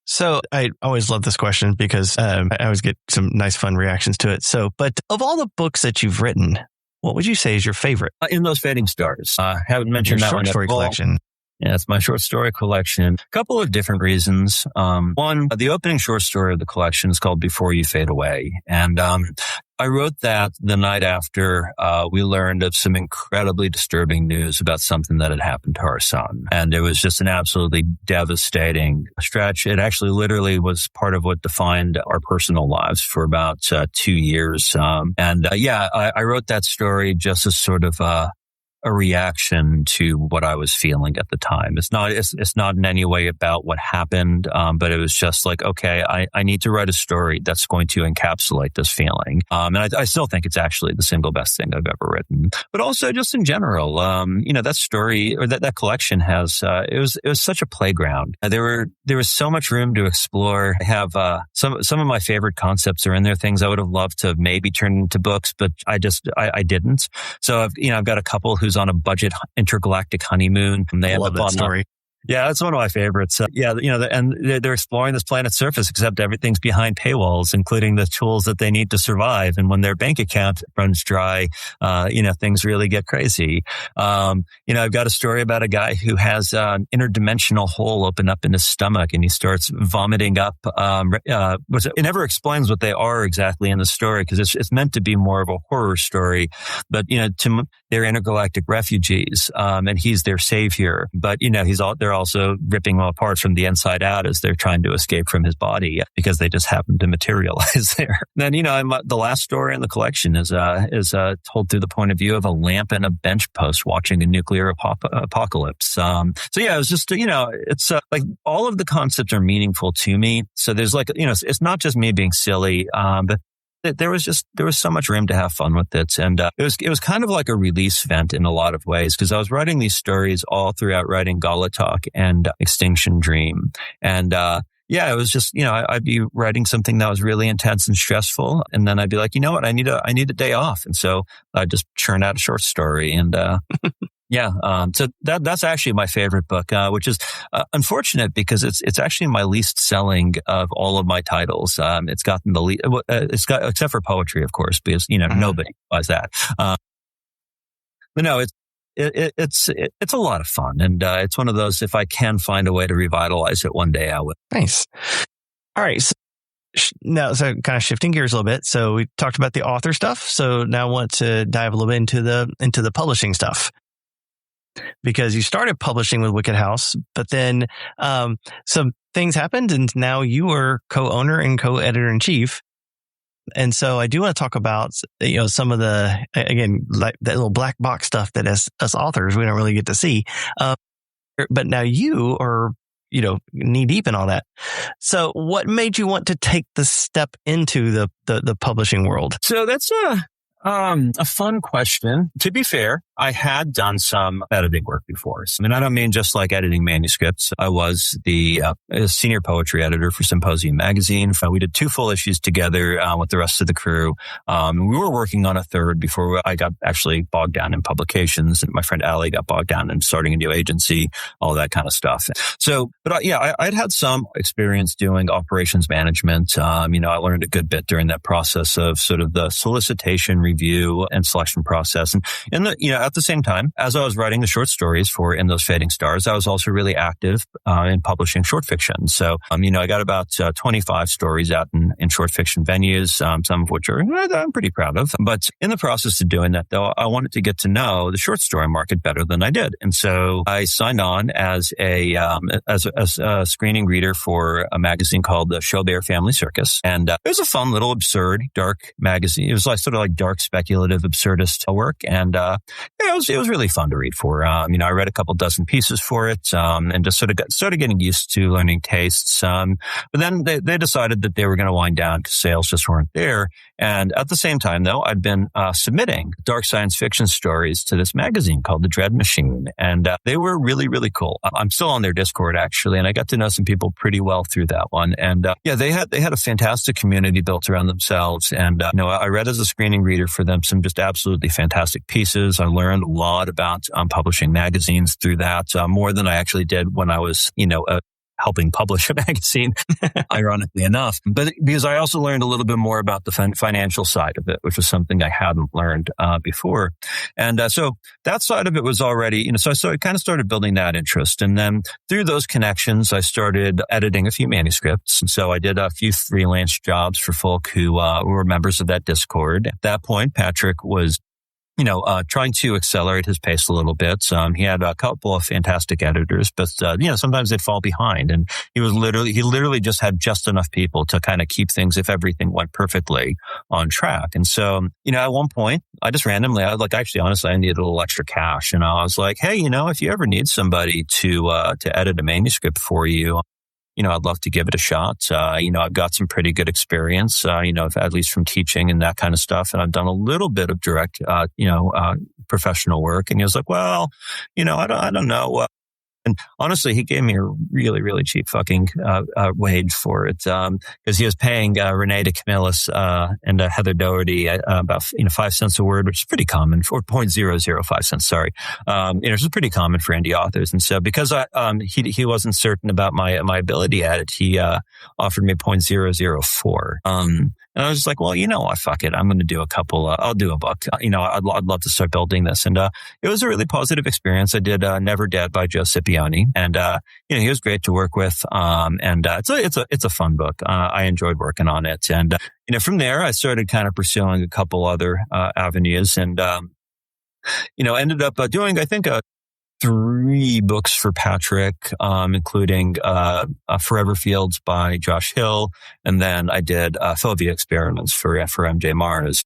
So I always love this question because I always get some nice, fun reactions to it. So, but of all the books that you've written, what would you say is your favorite? In Those Fading Stars. Haven't mentioned your that short one story at all. collection. Yeah, it's my short story collection. A couple of different reasons. One, the opening short story of the collection is called Before You Fade Away. And I wrote that the night after we learned of some incredibly disturbing news about something that had happened to our son. And it was just an absolutely devastating stretch. It actually literally was part of what defined our personal lives for about 2 years. I wrote that story just as sort of a reaction to what I was feeling at the time. It's not in any way about what happened, but it was just like, okay, I need to write a story that's going to encapsulate this feeling. And I still think it's actually the single best thing I've ever written. But also just in general, that story or that collection has, it was such a playground. There was so much room to explore. I have, some of my favorite concepts are in there, things I would have loved to maybe turn into books, but I didn't. So I've got a couple who's on a budget intergalactic honeymoon. And they love that story. Yeah, that's one of my favorites. And they're exploring this planet's surface, except everything's behind paywalls, including the tools that they need to survive. And when their bank account runs dry, things really get crazy. I've got a story about a guy who has an interdimensional hole open up in his stomach, and he starts vomiting up. It never explains what they are exactly in the story, because it's meant to be more of a horror story. But they're intergalactic refugees, and he's their savior. But they're also ripping them apart from the inside out as they're trying to escape from his body, because they just happen to materialize there. Then, the last story in the collection is told through the point of view of a lamp and a bench post watching a nuclear apocalypse. It was just, it's like all of the concepts are meaningful to me. So there's it's not just me being silly, but there was so much room to have fun with it. And it was kind of like a release vent in a lot of ways, because I was writing these stories all throughout writing Gollitok and Extinction Dream. And it was just, I'd be writing something that was really intense and stressful. And then I'd be like, you know what, I need a day off. And so I'd just churn out a short story. And so that's actually my favorite book, which is unfortunate, because it's actually my least selling of all of my titles. It's gotten the least, except for poetry, of course, because nobody buys that. But no, it's a lot of fun, and it's one of those. If I can find a way to revitalize it one day, I will. Nice. All right. So kind of shifting gears a little bit. So we talked about the author stuff. So now I want to dive a little bit into the publishing stuff. Because you started publishing with Wicked House, but then some things happened, and now you are co-owner and co-editor-in-chief. And so I do want to talk about some of the, again, like that little black box stuff that as us authors we don't really get to see. But now you are knee deep in all that. So what made you want to take the step into the publishing world? So that's a fun question. To be fair, I had done some editing work before. I don't mean just like editing manuscripts. I was the senior poetry editor for Symposium magazine. We did 2 full issues together with the rest of the crew. We were working on a third before I got actually bogged down in publications, and my friend Ali got bogged down in starting a new agency, all that kind of stuff. So, I'd had some experience doing operations management. I learned a good bit during that process of sort of the solicitation, review, and selection process. And at the same time, as I was writing the short stories for In Those Fading Stars, I was also really active in publishing short fiction. So, I got about 25 stories out in short fiction venues, some of which I'm pretty proud of. But in the process of doing that, though, I wanted to get to know the short story market better than I did. And so I signed on as a screening reader for a magazine called the Chaubert Family Circus. And it was a fun little absurd, dark magazine. It was like sort of like dark, speculative, absurdist work. And it was really fun to read for. I read a couple dozen pieces for it, and just started getting used to learning tastes. But then they decided that they were going to wind down because sales just weren't there. And at the same time, though, I'd been submitting dark science fiction stories to this magazine called The Dread Machine, and they were really, really cool. I'm still on their Discord actually, and I got to know some people pretty well through that one. And they had a fantastic community built around themselves. And I read as a screening reader for them some just absolutely fantastic pieces. I learned a lot about publishing magazines through that, more than I actually did when I was, helping publish a magazine, ironically enough. But because I also learned a little bit more about the financial side of it, which was something I hadn't learned before. And so that side of it was already, so I kind of started building that interest. And then through those connections, I started editing a few manuscripts. And so I did a few freelance jobs for folk who were members of that Discord. At that point, Patrick was trying to accelerate his pace a little bit. He had a couple of fantastic editors, but, sometimes they'd fall behind. And he literally just had just enough people to kind of keep things, if everything went perfectly, on track. And so, at one point, I just randomly, honestly, I needed a little extra cash. And I was like, hey, if you ever need somebody to edit a manuscript for you, I'd love to give it a shot. I've got some pretty good experience, at least from teaching and that kind of stuff. And I've done a little bit of direct, professional work. And he was like, well, I don't know. And honestly, he gave me a really, really cheap fucking wage for it, because he was paying Renee DeCamillis and Heather Doherty about 5 cents a word, which is pretty common, or 0.005 cents. Sorry, which is pretty common for indie authors. And so because he wasn't certain about my ability at it, he offered me 0.004. And I was just like, well, fuck it. I'm going to do a couple. I'll do a book. I'd love to start building this. And it was a really positive experience. I did Never Dead by Joe Scipione, and he was great to work with. And it's a fun book. I enjoyed working on it. And from there, I started kind of pursuing a couple other avenues, and ended up doing, I think, 3 books for Patrick, including Forever Fields by Josh Hill, and then I did Phobia Experiments for MJ Mars.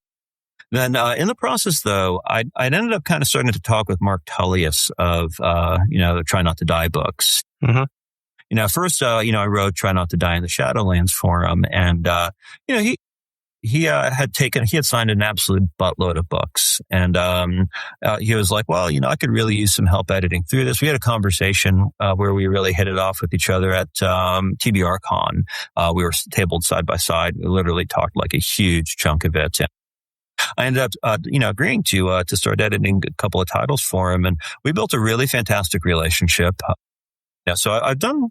Then in the process, though, I ended up kind of starting to talk with Mark Tullius of the Try Not to Die books. Mm-hmm. First, I wrote Try Not to Die in the Shadowlands for him, and he had signed an absolute buttload of books. And he was like, well, I could really use some help editing through this. We had a conversation where we really hit it off with each other at TBR Con. We were tabled side by side. We literally talked like a huge chunk of it. And I ended up, agreeing to start editing a couple of titles for him. And we built a really fantastic relationship. So I've done,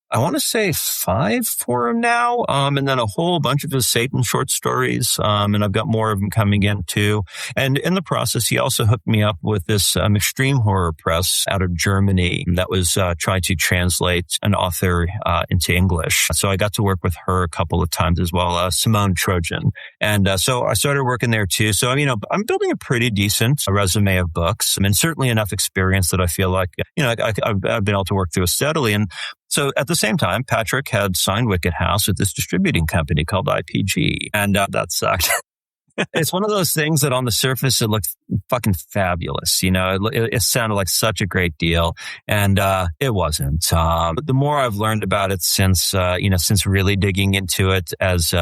I want to say 5 for him now, and then a whole bunch of his Satan short stories, and I've got more of them coming in too. And in the process, he also hooked me up with this extreme horror press out of Germany that was trying to translate an author into English. So I got to work with her a couple of times as well, Simone Trojan. And so I started working there too. So, I'm building a pretty decent resume of books. Certainly enough experience that I feel like, I've been able to work through it steadily. And so at the same time, Patrick had signed Wicked House with this distributing company called IPG. And that sucked. It's one of those things that on the surface, it looked fucking fabulous. It sounded like such a great deal. And it wasn't. But the more I've learned about it since really digging into it as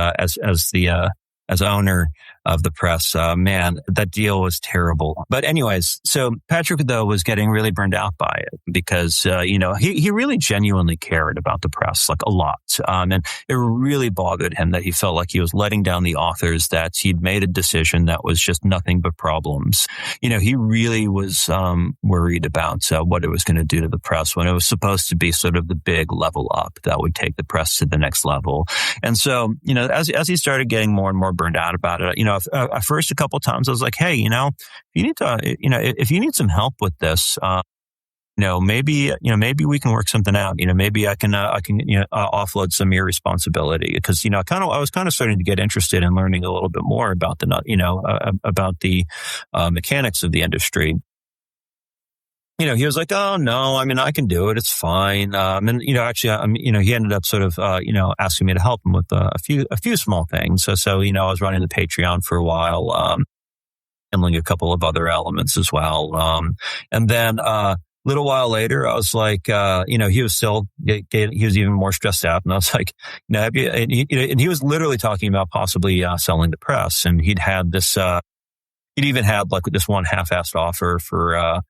owner of the press, man, that deal was terrible. But anyways, so Patrick, though, was getting really burned out by it because, he really genuinely cared about the press, like a lot. And it really bothered him that he felt like he was letting down the authors, that he'd made a decision that was just nothing but problems. He really was worried about what it was going to do to the press when it was supposed to be sort of the big level up that would take the press to the next level. And so, as he started getting more and more burned out about it, at first a couple of times I was like, hey, you need to, if you need some help with this, maybe we can work something out. Maybe I can offload some of your responsibility because, I was kind of starting to get interested in learning a little bit more about the mechanics of the industry. He was like, oh no, I can do it. It's fine. And, he ended up sort of, asking me to help him with a few small things. So, I was running the Patreon for a while, handling a couple of other elements as well. And then, little while later, I was like, he was still, he was even more stressed out. And I was like, and he was literally talking about possibly, selling the press. And he'd had this, he'd even had like this one half-assed offer for,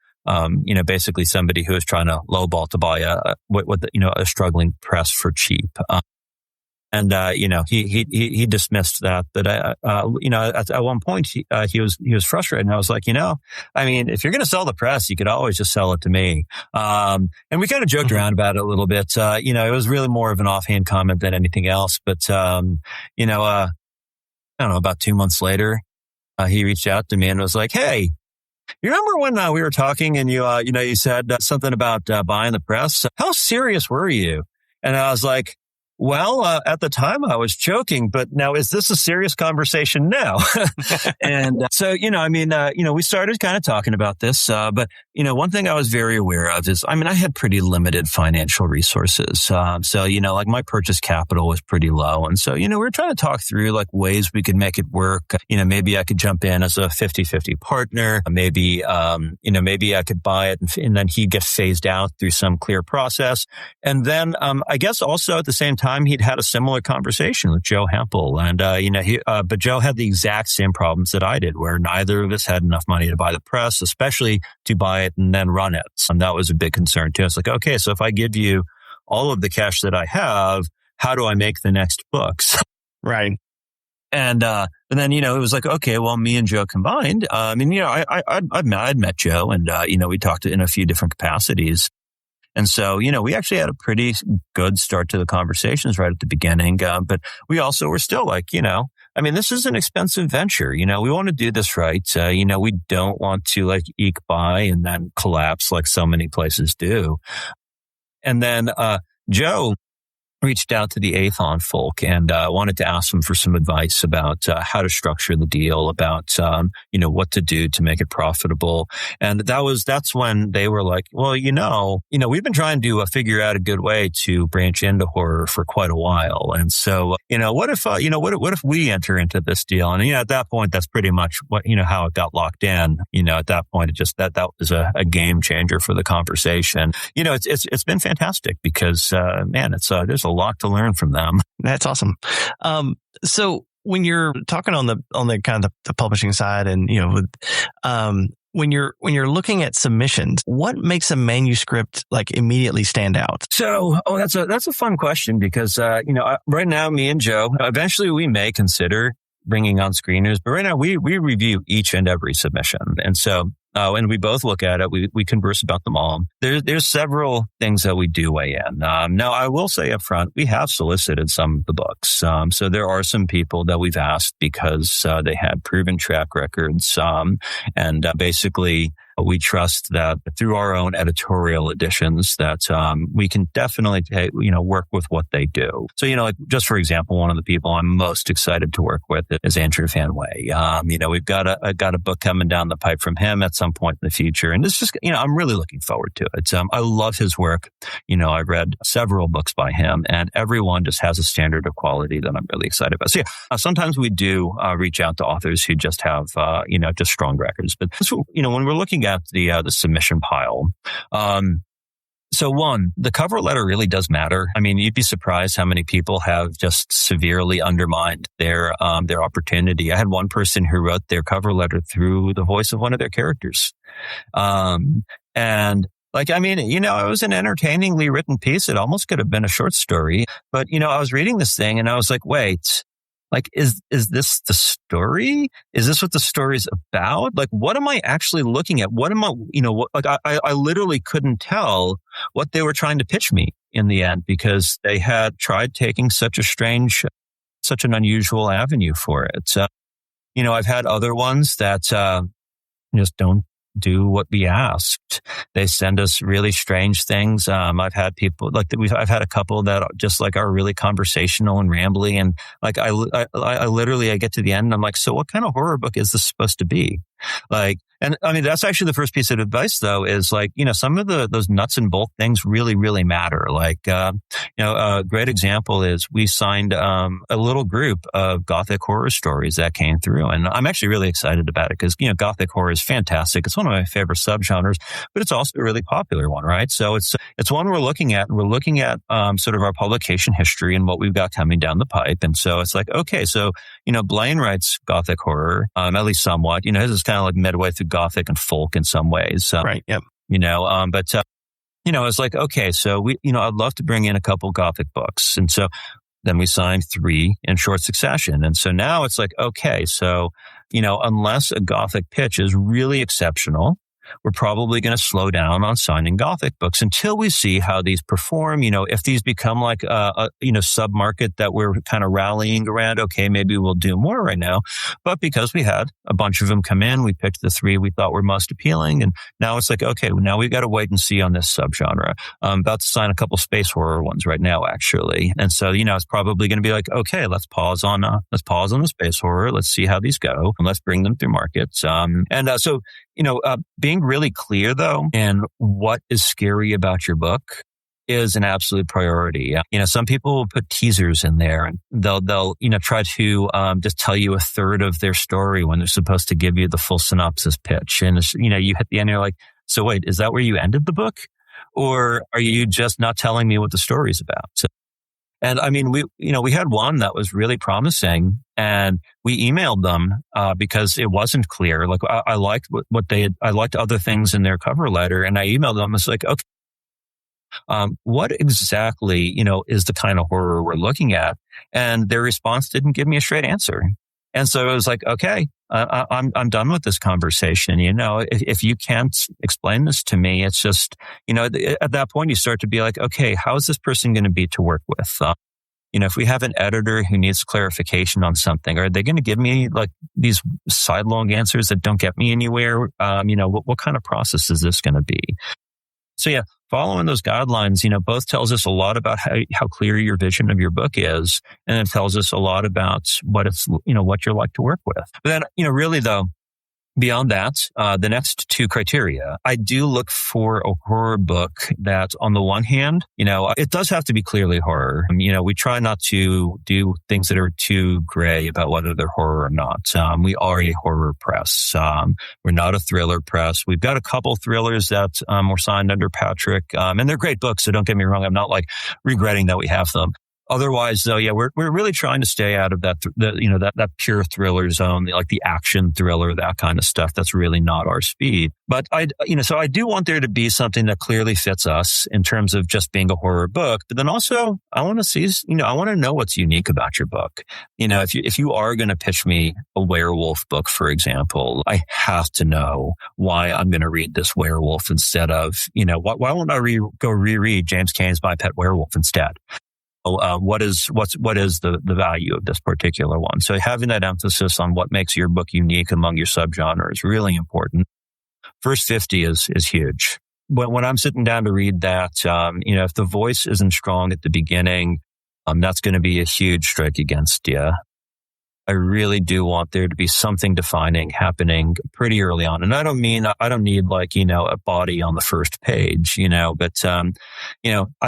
basically somebody who was trying to lowball to buy a struggling press for cheap. And, he dismissed that. But, at one point he was frustrated. And I was like, I mean, if you're going to sell the press, you could always just sell it to me. And we kind of joked around about it a little bit. It was really more of an offhand comment than anything else. But, I don't know, about 2 months later, he reached out to me and was like, hey, you remember when we were talking and you said something about buying the press? How serious were you? And I was like, well, at the time I was joking, but now is this a serious conversation now? And so, we started kind of talking about this. But, one thing I was very aware of is, I had pretty limited financial resources. So, like my purchase capital was pretty low. And so, we were trying to talk through like ways we could make it work. Maybe I could jump in as a 50-50 partner. Maybe I could buy it and then he'd get phased out through some clear process. And then, I guess also at the same time, he'd had a similar conversation with Joe Hempel. And, but Joe had the exact same problems that I did, where neither of us had enough money to buy the press, especially to buy it and then run it. And that was a big concern too. It's like, okay, so if I give you all of the cash that I have, how do I make the next books? Right. And then, it was like, okay, well, me and Joe combined, I'd met Joe and, we talked in a few different capacities. And so, we actually had a pretty good start to the conversations right at the beginning. But we also were still like, this is an expensive venture. We want to do this right. We don't want to like eke by and then collapse like so many places do. And then, Joe reached out to the Athon folk and wanted to ask them for some advice about how to structure the deal, about what to do to make it profitable. And that's when they were like, well, we've been trying to figure out a good way to branch into horror for quite a while. And so, what if we enter into this deal? And at that point, that's pretty much what how it got locked in. At that point, it just that was a game changer for the conversation. It's been fantastic because there's a lot to learn from them. That's awesome. So when you're talking on the kind of the publishing side, and when you're looking at submissions, what makes a manuscript like immediately stand out? So, that's a fun question because right now, me and Joe, eventually we may consider bringing on screeners, but right now we review each and every submission, and so. And we both look at it. We converse about them all. There's several things that we do weigh in. Now, I will say up front, we have solicited some of the books. So there are some people that we've asked because they had proven track records. And basically, we trust that through our own editorial additions that we can definitely work with what they do. So, like just for example, one of the people I'm most excited to work with is Andrew Najberg. We've got a book coming down the pipe from him at some point in the future. And it's just, I'm really looking forward to it. I love his work. I've read several books by him and everyone just has a standard of quality that I'm really excited about. So sometimes we do reach out to authors who just have, just strong records. But, when we're looking at the submission pile, so one, the cover letter really does matter. You'd be surprised how many people have just severely undermined their opportunity. I had one person who wrote their cover letter through the voice of one of their characters. And it was an entertainingly written piece. It almost could have been a short story, but I was reading this thing and I was like, wait, like, is this the story? Is this what the story's about? Like, what am I actually looking at? What am I, I literally couldn't tell what they were trying to pitch me in the end because they had tried taking such an unusual avenue for it. I've had other ones that, just don't do what we asked. They send us really strange things. I've had people I've had a couple that just like are really conversational and rambly. And like, I literally get to the end and I'm like, so what kind of horror book is this supposed to be? Like, and that's actually the first piece of advice though, is like, some of those nuts and bolt things really, really matter. Like, a great example is we signed, a little group of Gothic horror stories that came through. And I'm actually really excited about it because, Gothic horror is fantastic. It's one of my favorite subgenres, but it's also a really popular one, right? So it's one we're looking at. We're looking at, sort of our publication history and what we've got coming down the pipe. And so it's like, okay, so, Blaine writes Gothic horror, at least somewhat, his is kind of like midway through Gothic and folk in some ways. Right. Yep. It's like, okay, so I'd love to bring in a couple Gothic books. And so Then we signed 3 in short succession. And so now it's like, okay, so, unless a Gothic pitch is really exceptional, we're probably going to slow down on signing Gothic books until we see how these perform. If these become like a sub-market that we're kind of rallying around, okay, maybe we'll do more right now. But because we had a bunch of them come in, we picked the 3 we thought were most appealing. And now it's like, okay, now we've got to wait and see on this subgenre. I'm about to sign a couple space horror ones right now, actually. And so, it's probably going to be like, okay, let's pause on the space horror. Let's see how these go and let's bring them through markets. So being really clear though, and what is scary about your book is an absolute priority. Some people will put teasers in there and they'll try to, just tell you a third of their story when they're supposed to give you the full synopsis pitch. And, you hit the end, you're like, so wait, is that where you ended the book? Or are you just not telling me what the story's about? And I mean, we had one that was really promising and we emailed them, because it wasn't clear. Like I liked I liked other things in their cover letter and I emailed them. It's like, okay, what exactly, is the kind of horror we're looking at? And their response didn't give me a straight answer. And so it was like, okay, I'm done with this conversation. If you can't explain this to me, it's just, at that point you start to be like, okay, how is this person going to be to work with? If we have an editor who needs clarification on something, are they going to give me like these sidelong answers that don't get me anywhere? What kind of process is this going to be? So yeah, following those guidelines, both tells us a lot about how clear your vision of your book is, and it tells us a lot about what what you're like to work with. But then, really though, beyond that, the next 2 criteria, I do look for a horror book that on the one hand, it does have to be clearly horror. We try not to do things that are too gray about whether they're horror or not. We are a horror press. We're not a thriller press. We've got a couple thrillers that were signed under Patrick, and they're great books. So don't get me wrong. I'm not like regretting that we have them. Otherwise, though, yeah, we're really trying to stay out of that pure thriller zone, like the action thriller, that kind of stuff. That's really not our speed. But so I do want there to be something that clearly fits us in terms of just being a horror book. But then also, I want to see, I want to know what's unique about your book. If you are going to pitch me a werewolf book, for example, I have to know why I'm going to read this werewolf instead of, why won't I go reread James Cain's My Pet Werewolf instead? What is the value of this particular one? So having that emphasis on what makes your book unique among your subgenre is really important. First 50 is huge. When I'm sitting down to read that, if the voice isn't strong at the beginning, that's going to be a huge strike against you. I really do want there to be something defining happening pretty early on. And I don't need like, a body on the first page, but, I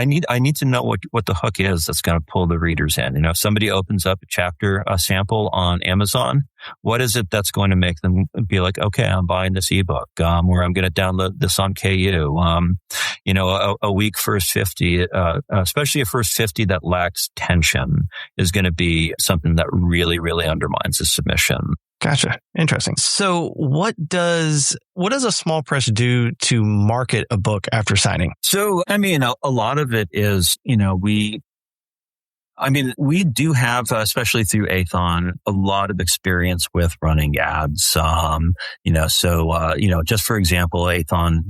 need to know what the hook is that's going to pull the readers in. If somebody opens up a sample on Amazon, what is it that's going to make them be like, okay, I'm buying this ebook, or I'm going to download this on KU. A weak first 50, especially a first 50 that lacks tension is going to be something that really, really undermines the submission. Gotcha. Interesting. So what does a small press do to market a book after signing? So, a lot of it is, we do have, especially through Athon, a lot of experience with running ads. Just for example, Athon,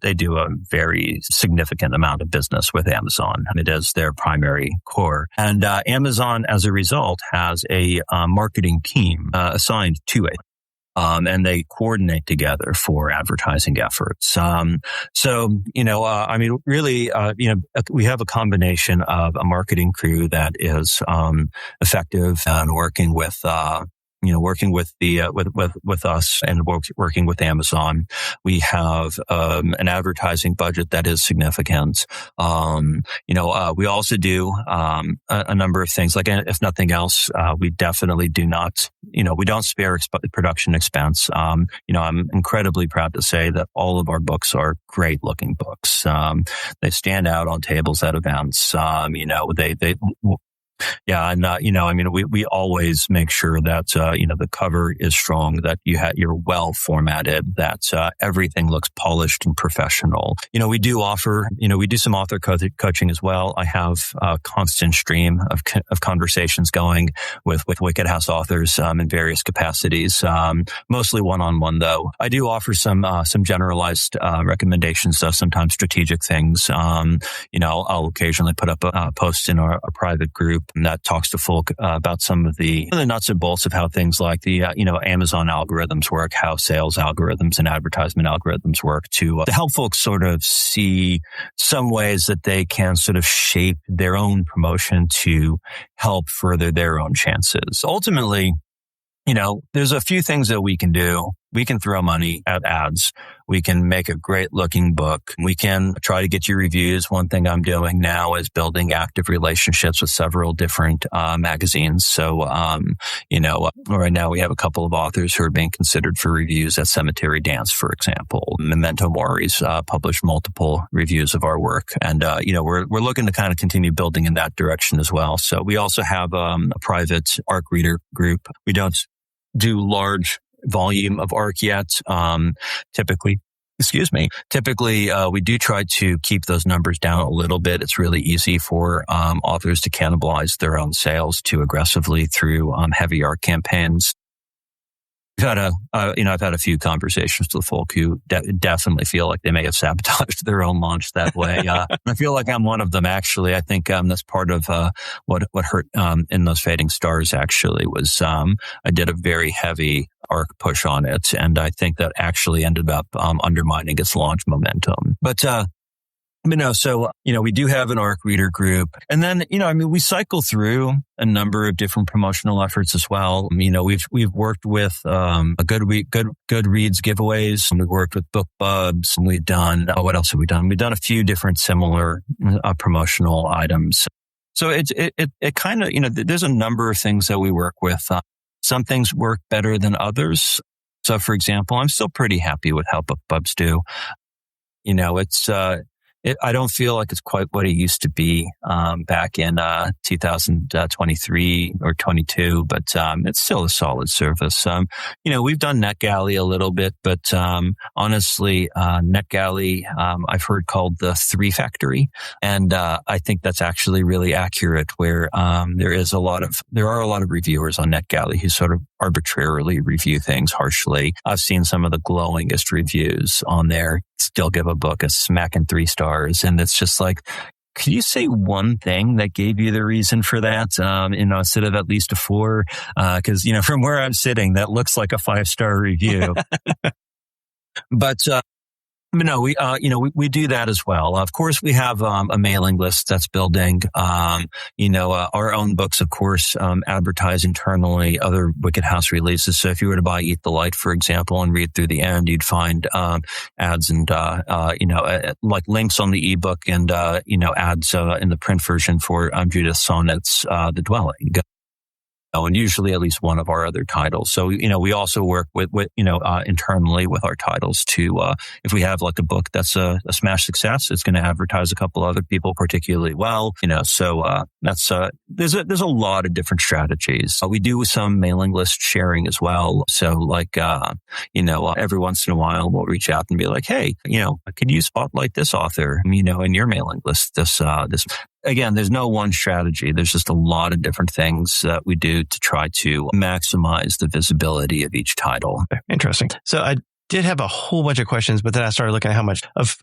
they do a very significant amount of business with Amazon. It is their primary core. And Amazon, as a result, has a marketing team assigned to it. And they coordinate together for advertising efforts. Really, we have a combination of a marketing crew that is effective and working with us and working with Amazon. We have an advertising budget that is significant. We also do a number of things. Like, if nothing else, we definitely do not. We don't spare production expense. I'm incredibly proud to say that all of our books are great looking books. They stand out on tables at events. Yeah. And, we always make sure that, the cover is strong, that you're well formatted, that, everything looks polished and professional. We do offer, we do some author coaching as well. I have a constant stream of conversations going with Wicked House authors, in various capacities, mostly one-on-one though. I do offer some generalized, recommendations, sometimes strategic things. I'll occasionally put up a post in our private group that talks to folk about some of the nuts and bolts of how things like the Amazon algorithms work, how sales algorithms and advertisement algorithms work, to help folks sort of see some ways that they can sort of shape their own promotion to help further their own chances. Ultimately, there's a few things that we can do. We can throw money at ads. We can make a great looking book. We can try to get you reviews. One thing I'm doing now is building active relationships with several different magazines. So, right now we have a couple of authors who are being considered for reviews at Cemetery Dance, for example. Memento Mori's published multiple reviews of our work. And, we're looking to kind of continue building in that direction as well. So we also have a private ARC reader group. We don't do large volume of ARC yet. Typically, we do try to keep those numbers down a little bit. It's really easy for authors to cannibalize their own sales too aggressively through heavy ARC campaigns. I've had a few conversations with folk who definitely feel like they may have sabotaged their own launch that way. I feel like I'm one of them, actually. I think that's part of what hurt in those Fading Stars, actually, was I did a very heavy ARC push on it, and I think that actually ended up undermining its launch momentum. But we do have an ARC reader group. And then, we cycle through a number of different promotional efforts as well. We've worked with Goodreads giveaways. We've worked with BookBubs. We've done, what else have we done? We've done a few different similar promotional items. So it kind of, there's a number of things that we work with. Some things work better than others. So, for example, I'm still pretty happy with how BookBubs do. I don't feel like it's quite what it used to be back in 2023 or 22, but it's still a solid service. We've done NetGalley a little bit, but honestly, NetGalley I've heard called the 3 Factory, and I think that's actually really accurate. Where there are a lot of reviewers on NetGalley who sort of arbitrarily review things harshly. I've seen some of the glowingest reviews on there still give a book a smacking 3 stars. And it's just like, could you say one thing that gave you the reason for that? Instead of at least a 4, because, from where I'm sitting, that looks like a 5-star review. But, we do that as well. Of course, we have a mailing list that's building. Our own books, of course, advertise internally other Wicked House releases. So if you were to buy Eat the Light, for example, and read through the end, you'd find ads and like links on the ebook and ads in the print version for Judith Sonnet's The Dwelling. And usually at least one of our other titles. So, we also work with internally with our titles to, if we have like a book that's a smash success, it's going to advertise a couple other people particularly well, so, that's, there's a lot of different strategies. We do some mailing list sharing as well. So like, every once in a while we'll reach out and be like, hey, could you spotlight this author, in your mailing list, this. Again, there's no one strategy. There's just a lot of different things that we do to try to maximize the visibility of each title. Interesting. So I did have a whole bunch of questions, but then I started looking at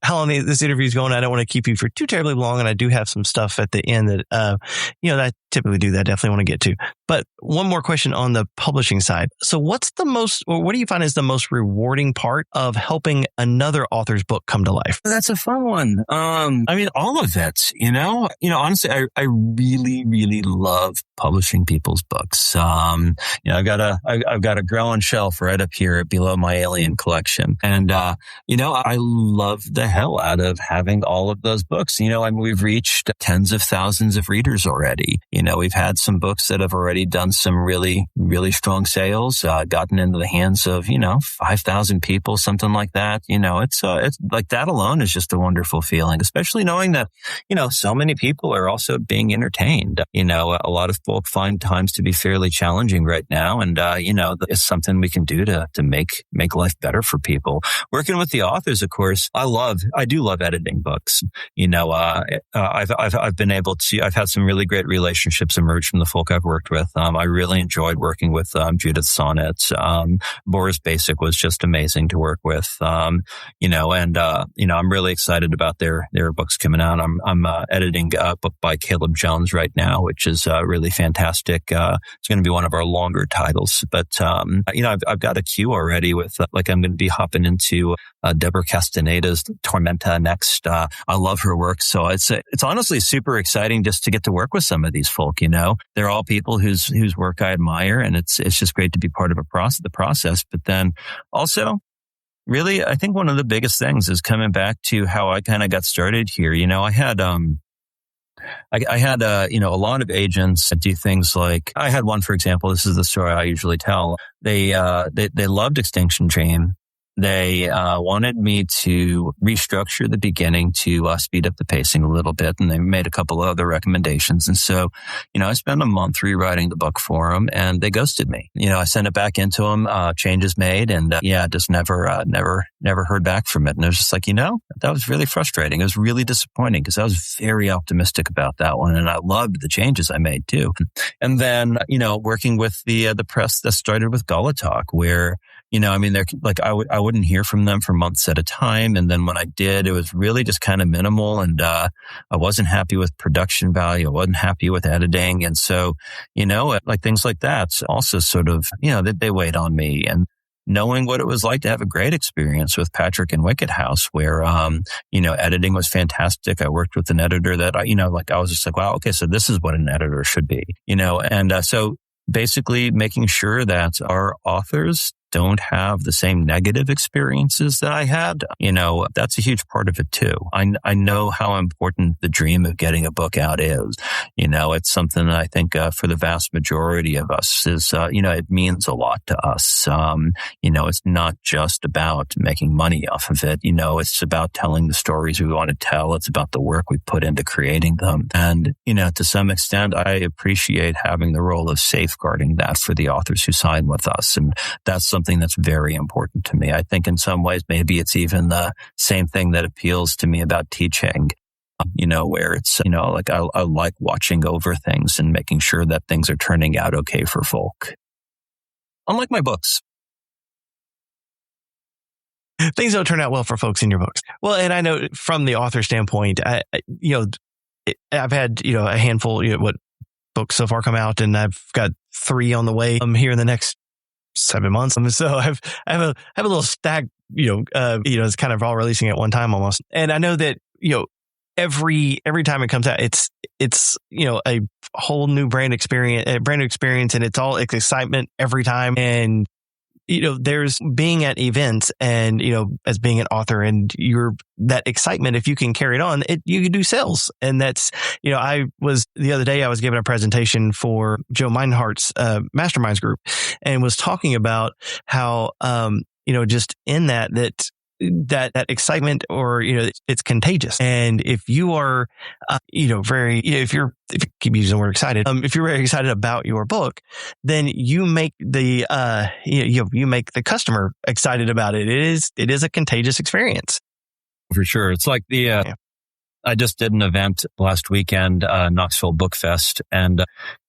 how long this interview is going. I don't want to keep you for too terribly long, and I do have some stuff at the end that that I typically do that I definitely want to get to. But one more question on the publishing side. So what do you find is the most rewarding part of helping another author's book come to life? That's a fun one. All of it, honestly, I really, really love publishing people's books. I've got a growing shelf right up here below my alien cloak collection. And, I love the hell out of having all of those books. We've reached tens of thousands of readers already. We've had some books that have already done some really, really strong sales, gotten into the hands of, 5,000 people, something like that. It's like that alone is just a wonderful feeling, especially knowing that, so many people are also being entertained. A lot of folk find times to be fairly challenging right now. And, it's something we can do to make life better for people. Working with the authors, of course, I do love editing books. I've been able to, I've had some really great relationships emerge from the folk I've worked with. I really enjoyed working with, Judith Sonnet. Boris Basic was just amazing to work with. I'm really excited about their books coming out. I'm editing a book by Caleb Jones right now, which is really fantastic. It's going to be one of our longer titles, but I've got a queue already with I'm going to be hopping into Deborah Castaneda's Tormenta next. I love her work, so it's honestly super exciting just to get to work with some of these folk. They're all people whose work I admire, and it's just great to be part of the process. But then also, really, I think one of the biggest things is coming back to how I kind of got started here. I had a lot of agents do things like, I had one, for example, this is the story I usually tell. They loved Extinction Dream. They wanted me to restructure the beginning to speed up the pacing a little bit, and they made a couple of other recommendations. And so, I spent a month rewriting the book for them, and they ghosted me. I sent it back into them, changes made, and just never heard back from it. And it was just like, that was really frustrating. It was really disappointing because I was very optimistic about that one, and I loved the changes I made too. And then, working with the press that started with Gollitok, where they're like, I wouldn't hear from them for months at a time. And then when I did, it was really just kind of minimal. And, I wasn't happy with production value. I wasn't happy with editing. And so, things like that also sort of, they weighed on me. And knowing what it was like to have a great experience with Patrick and Wicked House, where, editing was fantastic. I worked with an editor that, I was just like, wow, okay, so this is what an editor should be, so basically making sure that our authors don't have the same negative experiences that I had, that's a huge part of it too. I know how important the dream of getting a book out is. It's something that I think for the vast majority of us is, it means a lot to us. It's not just about making money off of it. It's about telling the stories we want to tell. It's about the work we put into creating them. And, to some extent, I appreciate having the role of safeguarding that for the authors who sign with us. And that's something that's very important to me. I think in some ways, maybe it's even the same thing that appeals to me about teaching, where it's, I like watching over things and making sure that things are turning out okay for folk. Unlike my books. Things don't turn out well for folks in your books. Well, and I know from the author standpoint, I've had, a handful, books so far come out, and I've got 3 on the way here in the next 7 months. So I have a little stack, it's kind of all releasing at one time almost. And I know that, every time it comes out, it's a whole new brand new experience, and it's excitement every time. And, there's being at events and, as being an author, and that excitement, if you can carry it on, you can do sales. And that's, the other day I was giving a presentation for Joe Meinhardt's Masterminds group, and was talking about how, just in that excitement, or, it's contagious. And if you are, if you keep using the word excited, if you're very excited about your book, then you make the, you make the customer excited about it. It is a contagious experience. For sure. It's like I just did an event last weekend, Knoxville Book Fest, and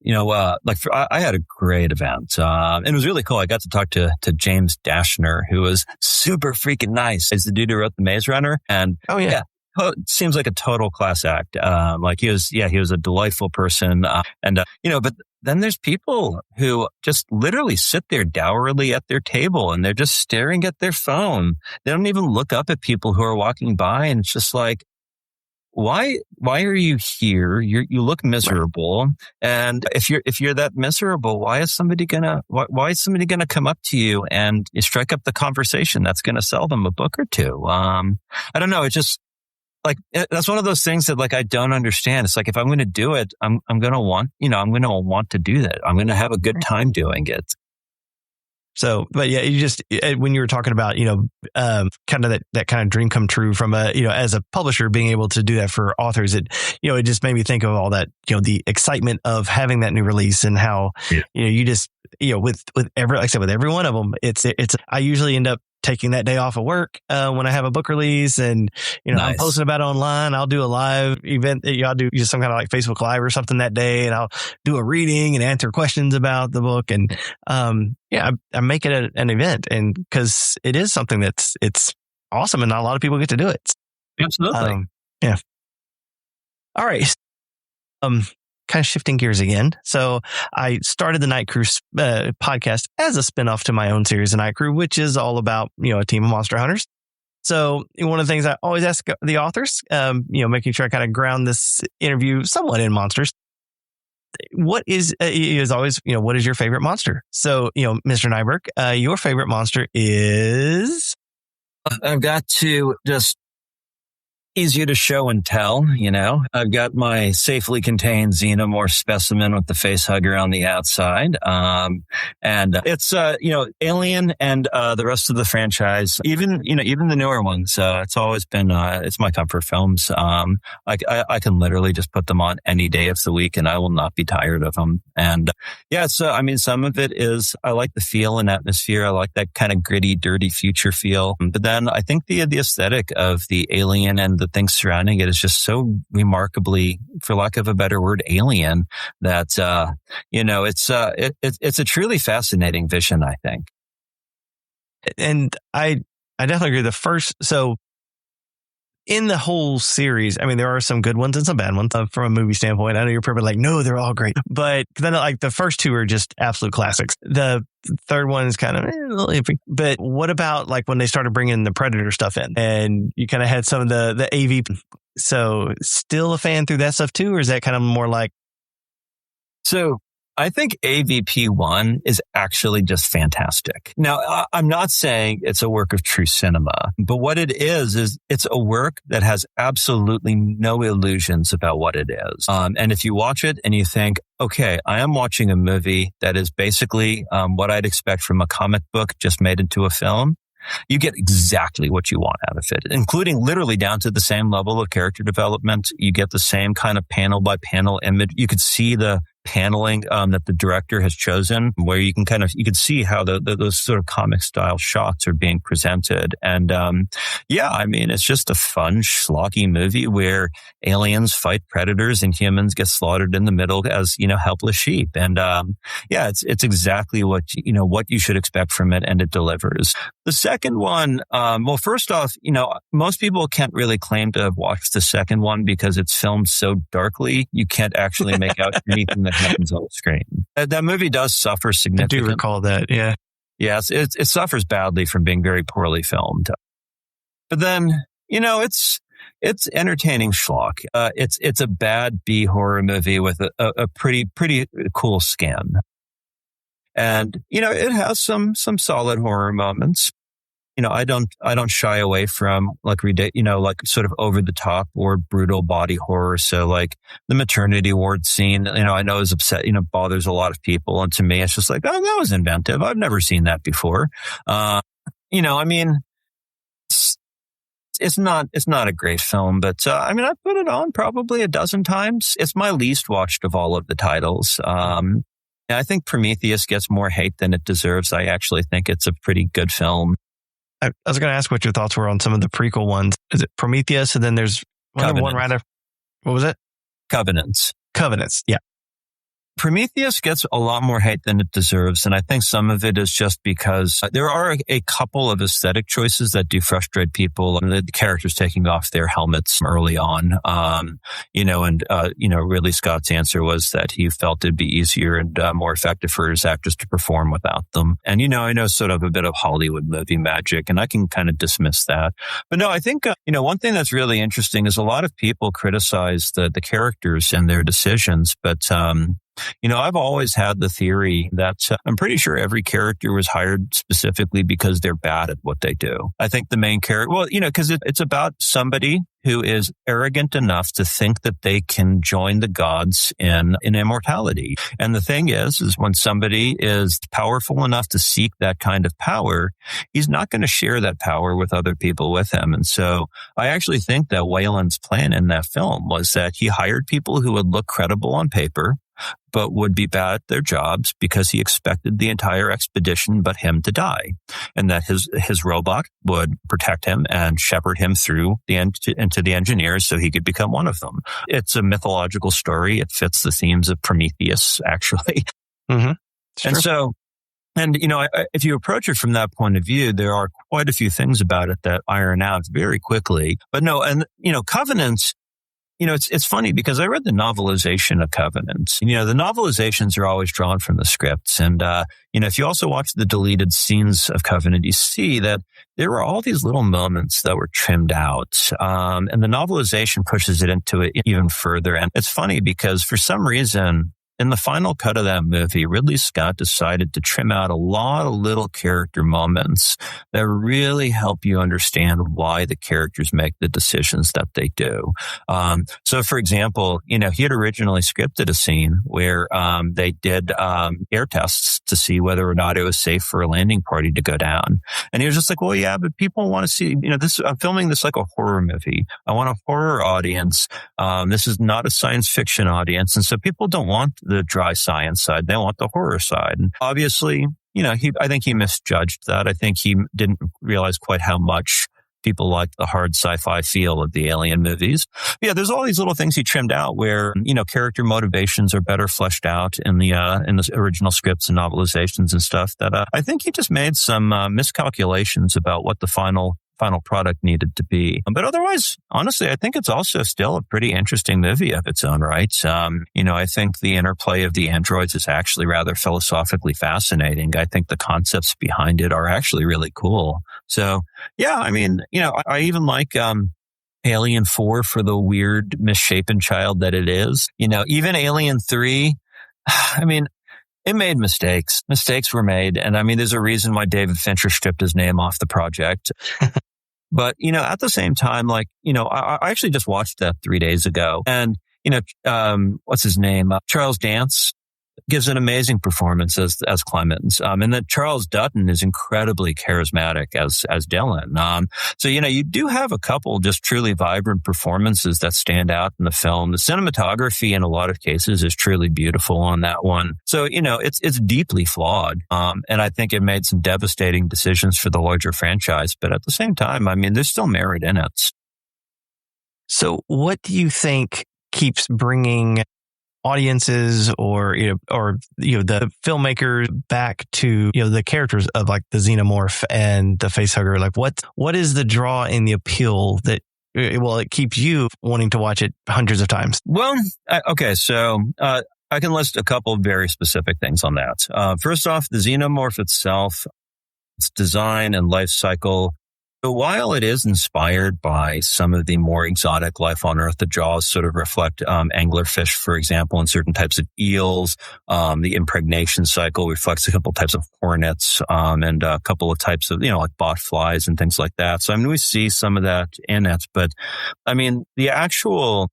I had a great event. And it was really cool. I got to talk to James Dashner, who was super freaking nice. He's the dude who wrote The Maze Runner, and seems like a total class act. He was a delightful person, but then there's people who just literally sit there dourly at their table, and they're just staring at their phone. They don't even look up at people who are walking by, and it's just like, why are you here? You look miserable. Right. And if you're that miserable, why is somebody gonna come up to you and strike up the conversation that's going to sell them a book or two? I don't know. It's just like, that's one of those things that like, I don't understand. It's like, if I'm going to do it, I'm going to want to do that. I'm going to have a good time doing it. So, but yeah, you just, when you were talking about, kind of that kind of dream come true from as a publisher, being able to do that for authors, it just made me think of all that, the excitement of having that new release and how, you just, with every, like I said, with every one of them, I usually end up taking that day off of work when I have a book release, and nice. I'm posting about it online. I'll do a live event. I'll do just some kind of like Facebook Live or something that day, and I'll do a reading and answer questions about the book. And I make it an event, and because it is something it's awesome, and not a lot of people get to do it. Absolutely. Yeah. All right. Kind of shifting gears again. So I started the Night Crew podcast as a spinoff to my own series, The Night Crew, which is all about, a team of monster hunters. So one of the things I always ask the authors, making sure I kind of ground this interview somewhat in monsters. What is always, what is your favorite monster? So, Mr. Najberg, your favorite monster is? I've got to just easier to show and tell, I've got my safely contained xenomorph specimen with the face hugger on the outside. And it's, Alien and, the rest of the franchise, even the newer ones, it's always been, it's my comfort films. I can literally just put them on any day of the week and I will not be tired of them. And some of it is, I like the feel and atmosphere. I like that kind of gritty, dirty future feel. But then I think the aesthetic of the Alien and the things surrounding it is just so remarkably, for lack of a better word, alien that, it's a truly fascinating vision, I think. And I definitely agree. So in the whole series, there are some good ones and some bad ones from a movie standpoint. I know you're probably like, no, they're all great. But then like the first two are just absolute classics. The third one is kind of a little iffy. But what about like when they started bringing the Predator stuff in and you kind of had some of the AV? So still a fan through that stuff too? Or is that kind of more like? So I think AVP1 is actually just fantastic. Now, I'm not saying it's a work of true cinema, but what it is it's a work that has absolutely no illusions about what it is. And if you watch it and you think, okay, I am watching a movie that is basically what I'd expect from a comic book just made into a film, you get exactly what you want out of it, including literally down to the same level of character development. You get the same kind of panel by panel image. You could see the paneling that the director has chosen, where you can you can see how those sort of comic style shots are being presented. And it's just a fun, schlocky movie where aliens fight predators and humans get slaughtered in the middle as helpless sheep. And it's exactly what you should expect from it, and it delivers. The second one, first off, most people can't really claim to have watched the second one because it's filmed so darkly you can't actually make out anything that happens on the screen. That movie does suffer significantly. I do recall that, yeah. Yes, it suffers badly from being very poorly filmed. But then, it's entertaining schlock. It's a bad B horror movie with a pretty cool skin. And, it has some solid horror moments. I don't shy away from like sort of over the top or brutal body horror. So like the maternity ward scene, I know is upset, bothers a lot of people. And to me, it's just like, oh, that was inventive. I've never seen that before. It's not a great film, but I put it on probably a dozen times. It's my least watched of all of the titles. I think Prometheus gets more hate than it deserves. I actually think it's a pretty good film. I was going to ask what your thoughts were on some of the prequel ones. Is it Prometheus? And then there's one right after. What was it? Covenants. Yeah. Prometheus gets a lot more hate than it deserves, and I think some of it is just because there are a couple of aesthetic choices that do frustrate people. The characters taking off their helmets early on, Ridley Scott's answer was that he felt it'd be easier and more effective for his actors to perform without them. And, I know sort of a bit of Hollywood movie magic, and I can kind of dismiss that. But no, I think, one thing that's really interesting is a lot of people criticize the characters and their decisions, but I've always had the theory that I'm pretty sure every character was hired specifically because they're bad at what they do. I think the main character, because it's about somebody who is arrogant enough to think that they can join the gods in immortality. And the thing is when somebody is powerful enough to seek that kind of power, he's not going to share that power with other people with him. And so I actually think that Wayland's plan in that film was that he hired people who would look credible on paper, but would be bad at their jobs because he expected the entire expedition but him to die, and that his robot would protect him and shepherd him through into the engineers so he could become one of them. It's a mythological story. It fits the themes of Prometheus, actually. Mm-hmm. And so, if you approach it from that point of view, there are quite a few things about it that iron out very quickly. But no, and, Covenant, it's funny because I read the novelization of Covenant. The novelizations are always drawn from the scripts. And, if you also watch the deleted scenes of Covenant, you see that there were all these little moments that were trimmed out. And the novelization pushes it into it even further. And it's funny because for some reason, in the final cut of that movie, Ridley Scott decided to trim out a lot of little character moments that really help you understand why the characters make the decisions that they do. So, for example, he had originally scripted a scene where they did air tests to see whether or not it was safe for a landing party to go down. And he was just like, well, yeah, but people want to see, I'm filming this like a horror movie. I want a horror audience. This is not a science fiction audience. And so people don't want the dry science side. They want the horror side. And obviously, I think he misjudged that. I think he didn't realize quite how much people like the hard sci-fi feel of the Alien movies. Yeah, there's all these little things he trimmed out where, character motivations are better fleshed out in the original scripts and novelizations and stuff that I think he just made some miscalculations about what the final product needed to be. But otherwise, honestly, I think it's also still a pretty interesting movie of its own right. I think the interplay of the androids is actually rather philosophically fascinating. I think the concepts behind it are actually really cool. So, yeah, I even like Alien 4 for the weird, misshapen child that it is. Even Alien 3, it made mistakes. Mistakes were made. And there's a reason why David Fincher stripped his name off the project. But, at the same time, I actually just watched that 3 days ago. And, what's his name? Charles Dance gives an amazing performance as Clemens. And then Charles Dutton is incredibly charismatic as Dylan. So, you do have a couple just truly vibrant performances that stand out in the film. The cinematography in a lot of cases is truly beautiful on that one. So, it's deeply flawed. And I think it made some devastating decisions for the larger franchise. But at the same time, there's still merit in it. So what do you think keeps bringing audiences or the filmmakers back to the characters of like the xenomorph and the facehugger? Like what is the draw and the appeal that it keeps you wanting to watch it hundreds of times? Well, okay, so I can list a couple of very specific things on that. First off, the xenomorph itself, its design and life cycle. So while it is inspired by some of the more exotic life on Earth, the jaws sort of reflect anglerfish, for example, and certain types of eels. The impregnation cycle reflects a couple types of hornets and a couple of types of, like botflies and things like that. So we see some of that in it. But the actual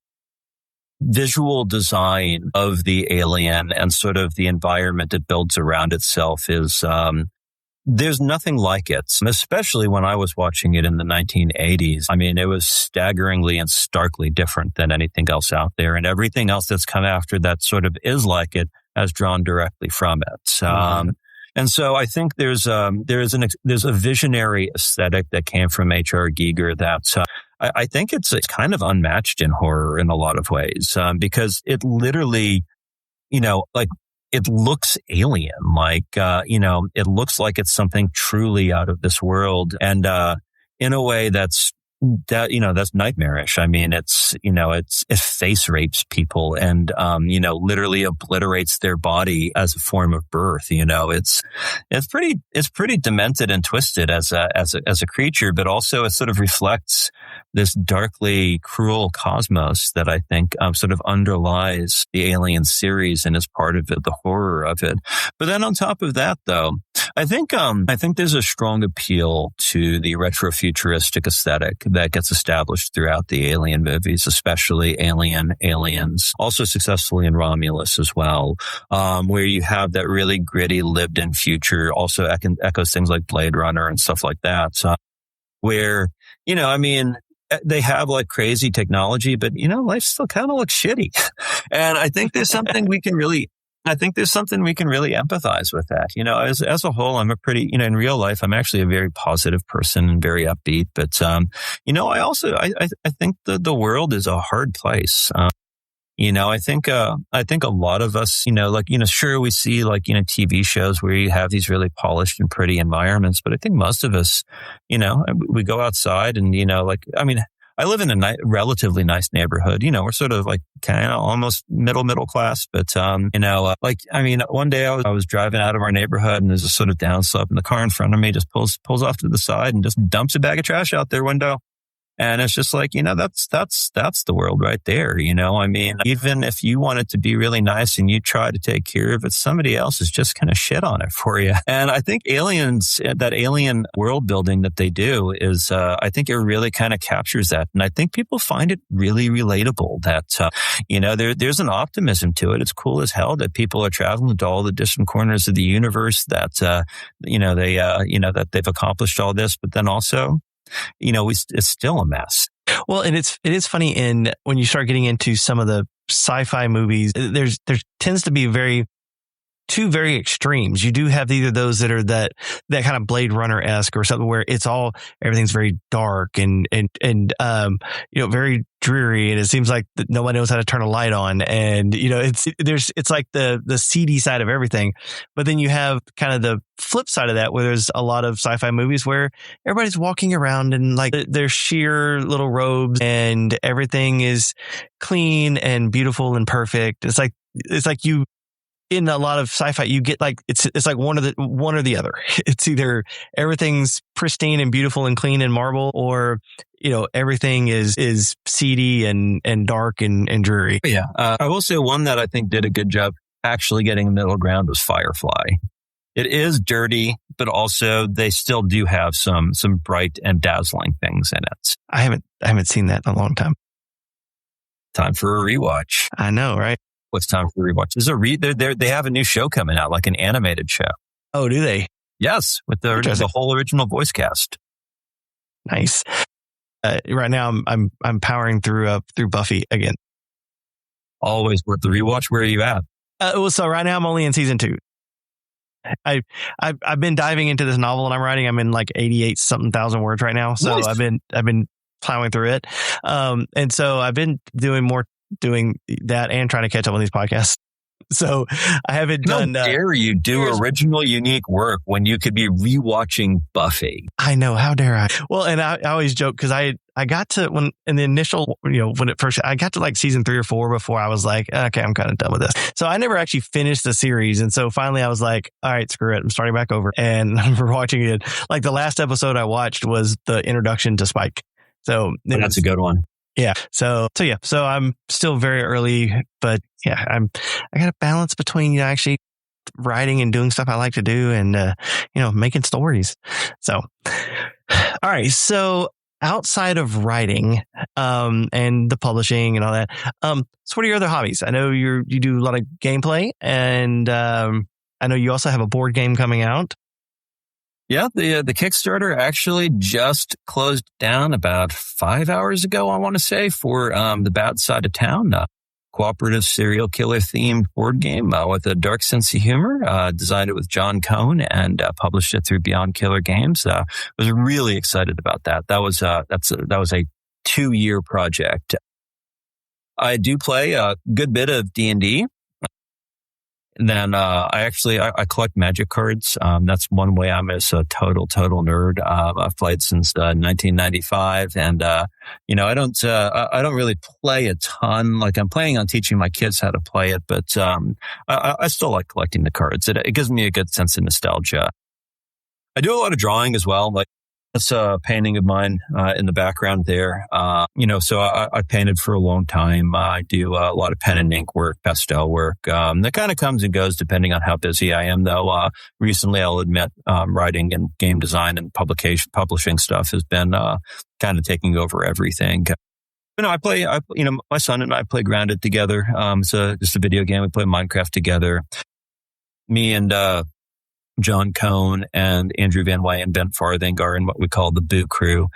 visual design of the alien and sort of the environment it builds around itself is there's nothing like it, especially when I was watching it in the 1980s. It was staggeringly and starkly different than anything else out there. And everything else that's come after that sort of is like it has drawn directly from it. Mm-hmm. And so I think there's a visionary aesthetic that came from H.R. Giger that I think it's kind of unmatched in horror in a lot of ways because it literally like it looks alien, like, it looks like it's something truly out of this world. And, in a way that's nightmarish. I mean, it face rapes people and, literally obliterates their body as a form of birth. It's pretty demented and twisted as a creature, but also it sort of reflects this darkly cruel cosmos that I think sort of underlies the Alien series and is part of it, the horror of it. But then on top of that, though, I think there's a strong appeal to the retrofuturistic aesthetic that gets established throughout the Alien movies, especially Alien, Aliens, also successfully in Romulus as well, where you have that really gritty lived-in future, also echoes things like Blade Runner and stuff like that. So, where, they have like crazy technology, but life still kind of looks shitty. And I think there's something we can really empathize with that. As a whole, I'm a pretty, in real life, I'm actually a very positive person and very upbeat. But, I think the world is a hard place. I think a lot of us, sure, we see TV shows where you have these really polished and pretty environments, but I think most of us, we go outside and, I live in a relatively nice neighborhood. We're sort of like kind of almost middle class, but, one day I was driving out of our neighborhood and there's a sort of downslope and the car in front of me just pulls off to the side and just dumps a bag of trash out their window. And it's just like, that's the world right there. Even if you want it to be really nice and you try to take care of it, somebody else is just going to shit on it for you. And I think that alien world building that they do is, I think it really kind of captures that. And I think people find it really relatable that, there's an optimism to it. It's cool as hell that people are traveling to all the different corners of the universe that, that they've accomplished all this, but then also, it's still a mess. Well, and it is funny when you start getting into some of the sci-fi movies, there tends to be two very extremes. You do have either those that are that kind of Blade Runner-esque or something where everything's very dark and very dreary, and it seems like nobody knows how to turn a light on, and it's like the seedy side of everything. But then you have kind of the flip side of that, where there's a lot of sci-fi movies where everybody's walking around in like their sheer little robes, and everything is clean and beautiful and perfect. It's like you. In a lot of sci-fi, you get like it's like one or the other. It's either everything's pristine and beautiful and clean and marble, or everything is seedy and dark and dreary. Yeah, I will say one that I think did a good job actually getting the middle ground was Firefly. It is dirty, but also they still do have some bright and dazzling things in it. I haven't seen that in a long time. Time for a rewatch. I know, right? What's time for a rewatch? They have a new show coming out, like an animated show. Oh, do they? Yes, with the whole original voice cast. Nice. Right now, I'm powering through Buffy again. Always worth the rewatch. Where are you at? So right now I'm only in season 2. I've been diving into this novel and I'm writing. I'm in like 88 something thousand words right now. So nice. I've been plowing through it. And so I've been doing that and trying to catch up on these podcasts. So I haven't done. How dare you do original, unique work when you could be rewatching Buffy? I know. How dare I? Well, and I always joke because I got to when it first, I got to like season 3 or 4 before I was like, okay, I'm kind of done with this. So I never actually finished the series. And so finally I was like, all right, screw it. I'm starting back over. And we're watching it. Like the last episode I watched was the introduction to Spike. So that's a good one. Yeah. So I'm still very early, but yeah, I got a balance between, actually writing and doing stuff I like to do and, making stories. So, all right. So outside of writing, and the publishing and all that, so what are your other hobbies? I know you do a lot of gameplay, and, I know you also have a board game coming out. Yeah, the Kickstarter actually just closed down about 5 hours ago, I want to say, for The Bad Side of Town, cooperative serial killer themed board game with a dark sense of humor. Designed it with John Cohn and published it through Beyond Killer Games. Was really excited about that. That was a 2-year project. I do play a good bit of D&D. then I collect magic cards. That's one way I'm a total nerd. I've played since 1995, and I don't really play a ton. Like, I'm planning on teaching my kids how to play it, but I still like collecting the cards. It gives me a good sense of nostalgia. I do a lot of drawing as well. Like, that's a painting of mine in the background there. So I painted for a long time. I do a lot of pen and ink work, pastel work. That kind of comes and goes depending on how busy I am, though. Recently, I'll admit, writing and game design and publishing stuff has been kind of taking over everything. But no, my son and I play Grounded together. So just a video game. We play Minecraft together. Me and John Cohn and Andrew Van Wey and Ben Farthing are in what we call the Boo Crew.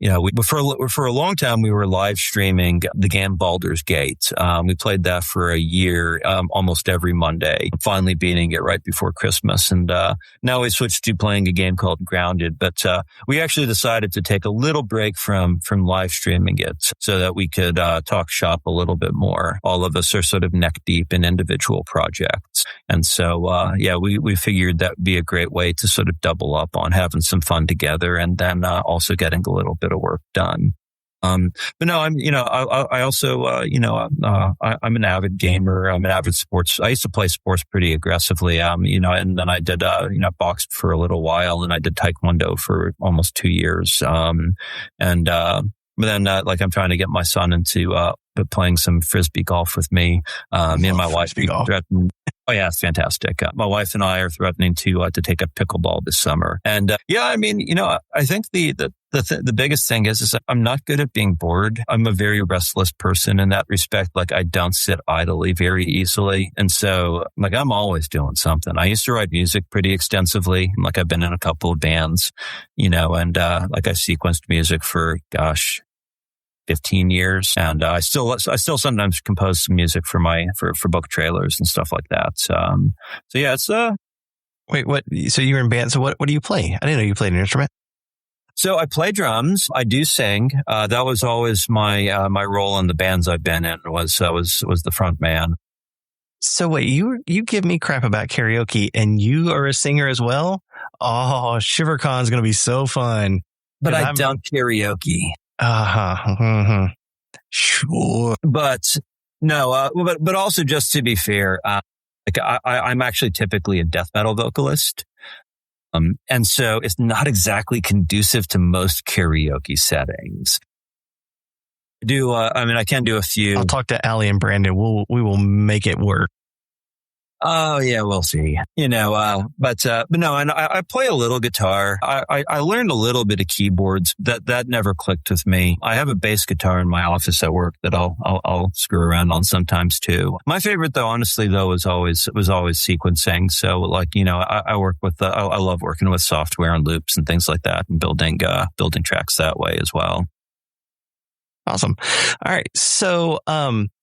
For a long time, we were live streaming the game Baldur's Gate. We played that for a year, almost every Monday, finally beating it right before Christmas. And now we switched to playing a game called Grounded. But we actually decided to take a little break from live streaming it so that we could talk shop a little bit more. All of us are sort of neck deep in individual projects. And so, we figured that would be a great way to sort of double up on having some fun together, and then also getting a little bit of work done. But no, I'm an avid gamer. I'm an avid sports. I used to play sports pretty aggressively. And then I did, boxed for a little while, and I did Taekwondo for almost 2 years. But then, I'm trying to get my son into, playing some Frisbee golf with me. Me and my wife. Oh yeah, it's fantastic. My wife and I are threatening to take up pickleball this summer. And I think the biggest thing is I'm not good at being bored. I'm a very restless person in that respect. Like, I don't sit idly very easily. And so, I'm always doing something. I used to write music pretty extensively. I've been in a couple of bands, and I sequenced music for, 15 years. And I still sometimes compose some music for book trailers and stuff like that. It's Wait, what? So you were in band. So what do you play? I didn't know you played an instrument. So I play drums. I do sing. That was always my role in the bands I've been in, was the front man. So wait, you give me crap about karaoke, and you are a singer as well? Oh, ShiverCon's going to be so fun. But I don't karaoke. Mm-hmm. Sure. But no, but also, just to be fair, I'm actually typically a death metal vocalist. And so it's not exactly conducive to most karaoke settings. I can do a few. I'll talk to Allie and Brandon. We will make it work. Oh yeah, we'll see. But no, and I play a little guitar. I learned a little bit of keyboards. That never clicked with me. I have a bass guitar in my office at work that I'll screw around on sometimes too. My favorite, though, honestly, was always sequencing. So I work with I love working with software and loops and things like that, and building tracks that way as well. Awesome. All right, so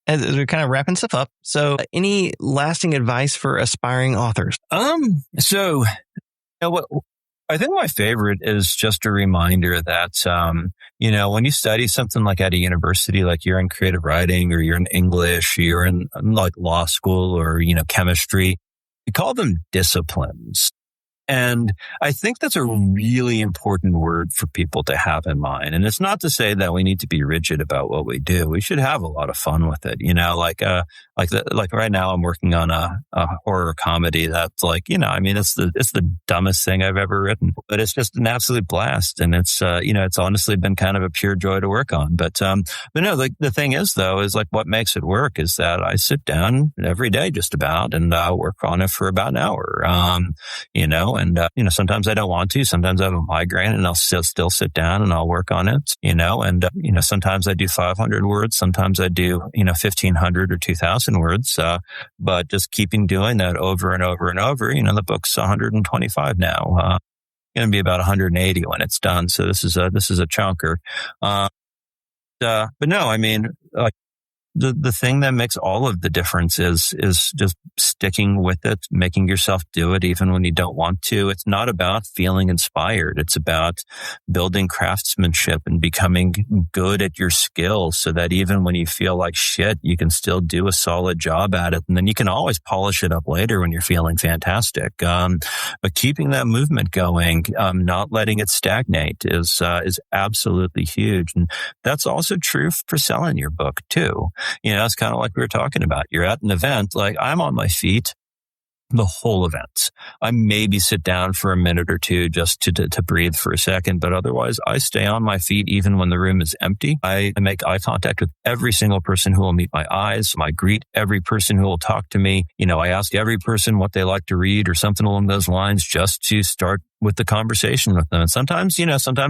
as we're kind of wrapping stuff up, so any lasting advice for aspiring authors? So what I think my favorite is just a reminder that when you study something like at a university, like you're in creative writing, or you're in English, or you're in like law school, or chemistry, you call them disciplines. And I think that's a really important word for people to have in mind. And it's not to say that we need to be rigid about what we do. We should have a lot of fun with it. Like right now I'm working on a horror comedy that's it's the dumbest thing I've ever written, but it's just an absolute blast. And it's, it's honestly been kind of a pure joy to work on. But no, the thing is, though, is what makes it work is that I sit down every day just about, and work on it for about an hour. And sometimes I don't want to. Sometimes I have a migraine, and I'll still sit down and I'll work on it. Sometimes I do 500 words. Sometimes I do 1,500 or 2,000 words. But just keeping doing that over and over and over. The book's 125 now. Going to be about 180 when it's done. So this is a chunker. But no, the thing that makes all of the difference is just sticking with it, making yourself do it even when you don't want to. It's not about feeling inspired. It's about building craftsmanship and becoming good at your skill so that even when you feel like shit, you can still do a solid job at it. And then you can always polish it up later when you're feeling fantastic. But keeping that movement going, not letting it stagnate is absolutely huge. And that's also true for selling your book too. It's kind of like we were talking about. You're at an event, like I'm on my feet the whole event. I maybe sit down for a minute or two just to breathe for a second, but otherwise I stay on my feet even when the room is empty. I make eye contact with every single person who will meet my eyes. I greet every person who will talk to me. I ask every person what they like to read or something along those lines just to start with the conversation with them. And sometimes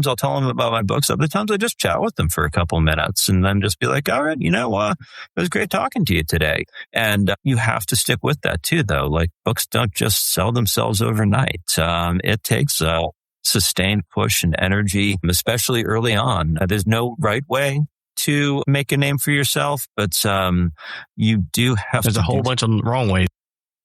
I'll tell them about my books. Other times I just chat with them for a couple minutes and then just be like, all right, it was great talking to you today. And you have to stick with that too, though. Like books don't just sell themselves overnight. It takes a sustained push and energy, especially early on. There's no right way to make a name for yourself, but you do have There's a whole bunch of wrong ways.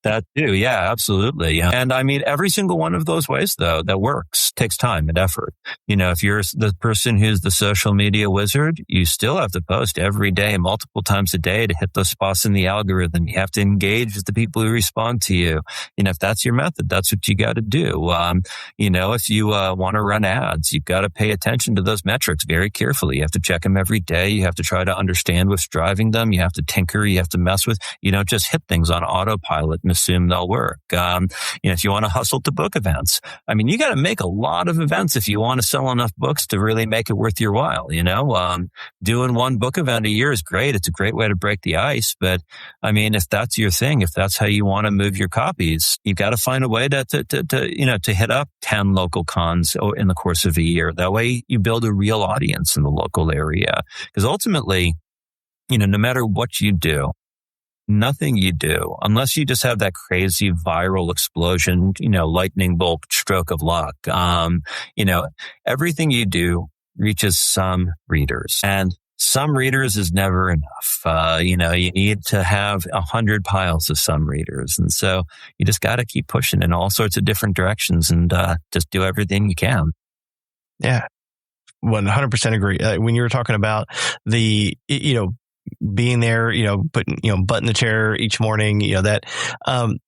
That too. Yeah, absolutely. Yeah. And I mean, every single one of those ways, though, that works, takes time and effort. If you're the person who's the social media wizard, you still have to post every day, multiple times a day to hit those spots in the algorithm. You have to engage with the people who respond to you. If that's your method, that's what you got to do. If you want to run ads, you've got to pay attention to those metrics very carefully. You have to check them every day. You have to try to understand what's driving them. You have to tinker. You have to mess with. You don't just hit things on autopilot and assume they'll work. If you want to hustle to book events, you got to make a lot of events if you want to sell enough books to really make it worth your while. Doing one book event a year is great. It's a great way to break the ice. But if that's your thing, if that's how you want to move your copies, you've got to find a way to hit up 10 local cons in the course of a year. That way you build a real audience in the local area. Because ultimately, no matter what you do, nothing you do, unless you just have that crazy viral explosion, lightning bolt stroke of luck, everything you do reaches some readers, and some readers is never enough. You need to have 100 piles of some readers. And so you just got to keep pushing in all sorts of different directions and just do everything you can. Yeah. 100% agree. When you were talking about the, being there, putting, butt in the chair each morning,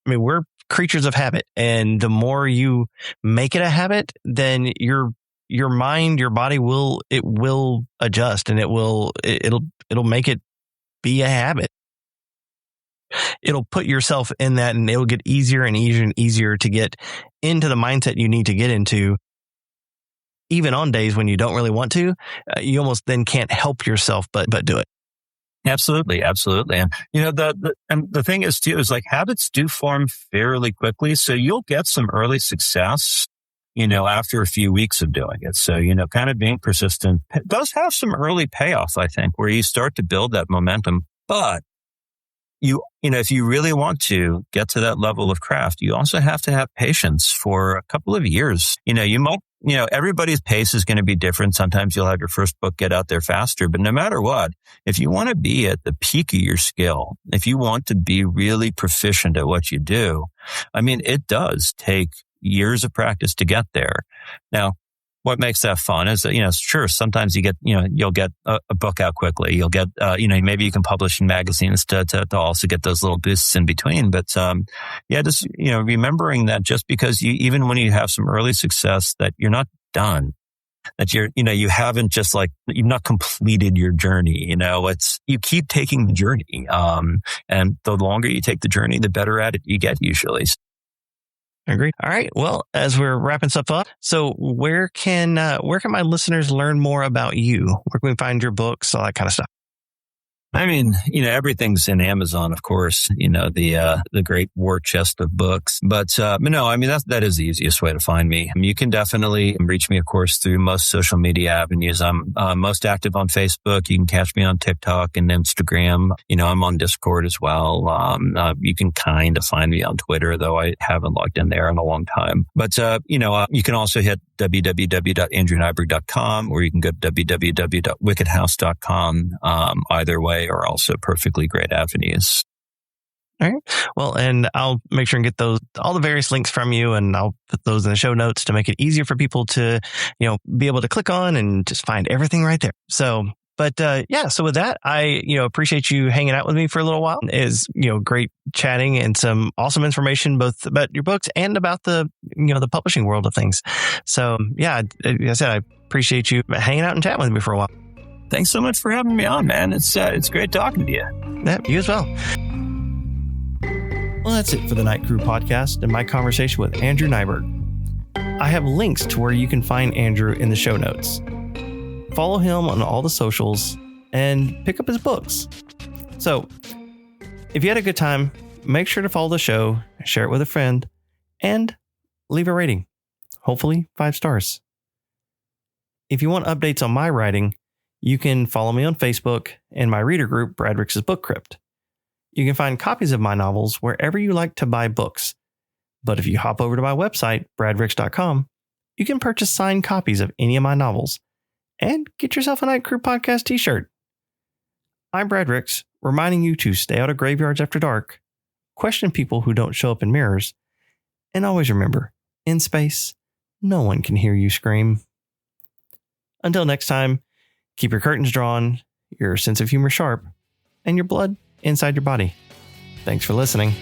we're creatures of habit. And the more you make it a habit, then your mind, your body will adjust, and it'll make it be a habit. It'll put yourself in that, and it'll get easier and easier and easier to get into the mindset you need to get into. Even on days when you don't really want to, you almost then can't help yourself but do it. Absolutely. Absolutely. And, the thing is too, is like habits do form fairly quickly. So you'll get some early success, after a few weeks of doing it. So, kind of being persistent does have some early payoff, I think, where you start to build that momentum. But if you really want to get to that level of craft, you also have to have patience for a couple of years. You might, everybody's pace is going to be different. Sometimes you'll have your first book get out there faster, but no matter what, if you want to be at the peak of your skill, if you want to be really proficient at what you do, it does take years of practice to get there. Now, what makes that fun is that, sure, sometimes you'll get a book out quickly. You'll get, maybe you can publish in magazines to also get those little boosts in between. But, just, remembering that just because even when you have some early success, that you're not done, that you haven't just you've not completed your journey. You keep taking the journey. And the longer you take the journey, the better at it you get usually. Agreed. All right. Well, as we're wrapping stuff up, so where can my listeners learn more about you? Where can we find your books, all that kind of stuff? Everything's in Amazon, of course, the great war chest of books. But no, that is the easiest way to find me. You can definitely reach me, of course, through most social media avenues. I'm most active on Facebook. You can catch me on TikTok and Instagram. I'm on Discord as well. You can kind of find me on Twitter, though I haven't logged in there in a long time. But, you can also hit www.andrewnajberg.com, or you can go to www.wickedhouse.com. Either way are also perfectly great avenues. All right. Well, and I'll make sure and get all the various links from you, and I'll put those in the show notes to make it easier for people to, be able to click on and just find everything right there. So, but so with that, I, appreciate you hanging out with me for a little while. It's, great chatting and some awesome information, both about your books and about the publishing world of things. So yeah, like I said, I appreciate you hanging out and chatting with me for a while. Thanks so much for having me on, man. It's great talking to you. Yeah, you as well. Well, that's it for the Night Crew podcast and my conversation with Andrew Najberg. I have links to where you can find Andrew in the show notes. Follow him on all the socials and pick up his books. So, if you had a good time, make sure to follow the show, share it with a friend, and leave a rating. Hopefully 5 stars. If you want updates on my writing, you can follow me on Facebook and my reader group, Bradrick's Book Crypt. You can find copies of my novels wherever you like to buy books. But if you hop over to my website, bradricks.com, you can purchase signed copies of any of my novels and get yourself a Night Crew podcast t-shirt. I'm Brad Ricks, reminding you to stay out of graveyards after dark, question people who don't show up in mirrors, and always remember, in space, no one can hear you scream. Until next time, keep your curtains drawn, your sense of humor sharp, and your blood inside your body. Thanks for listening.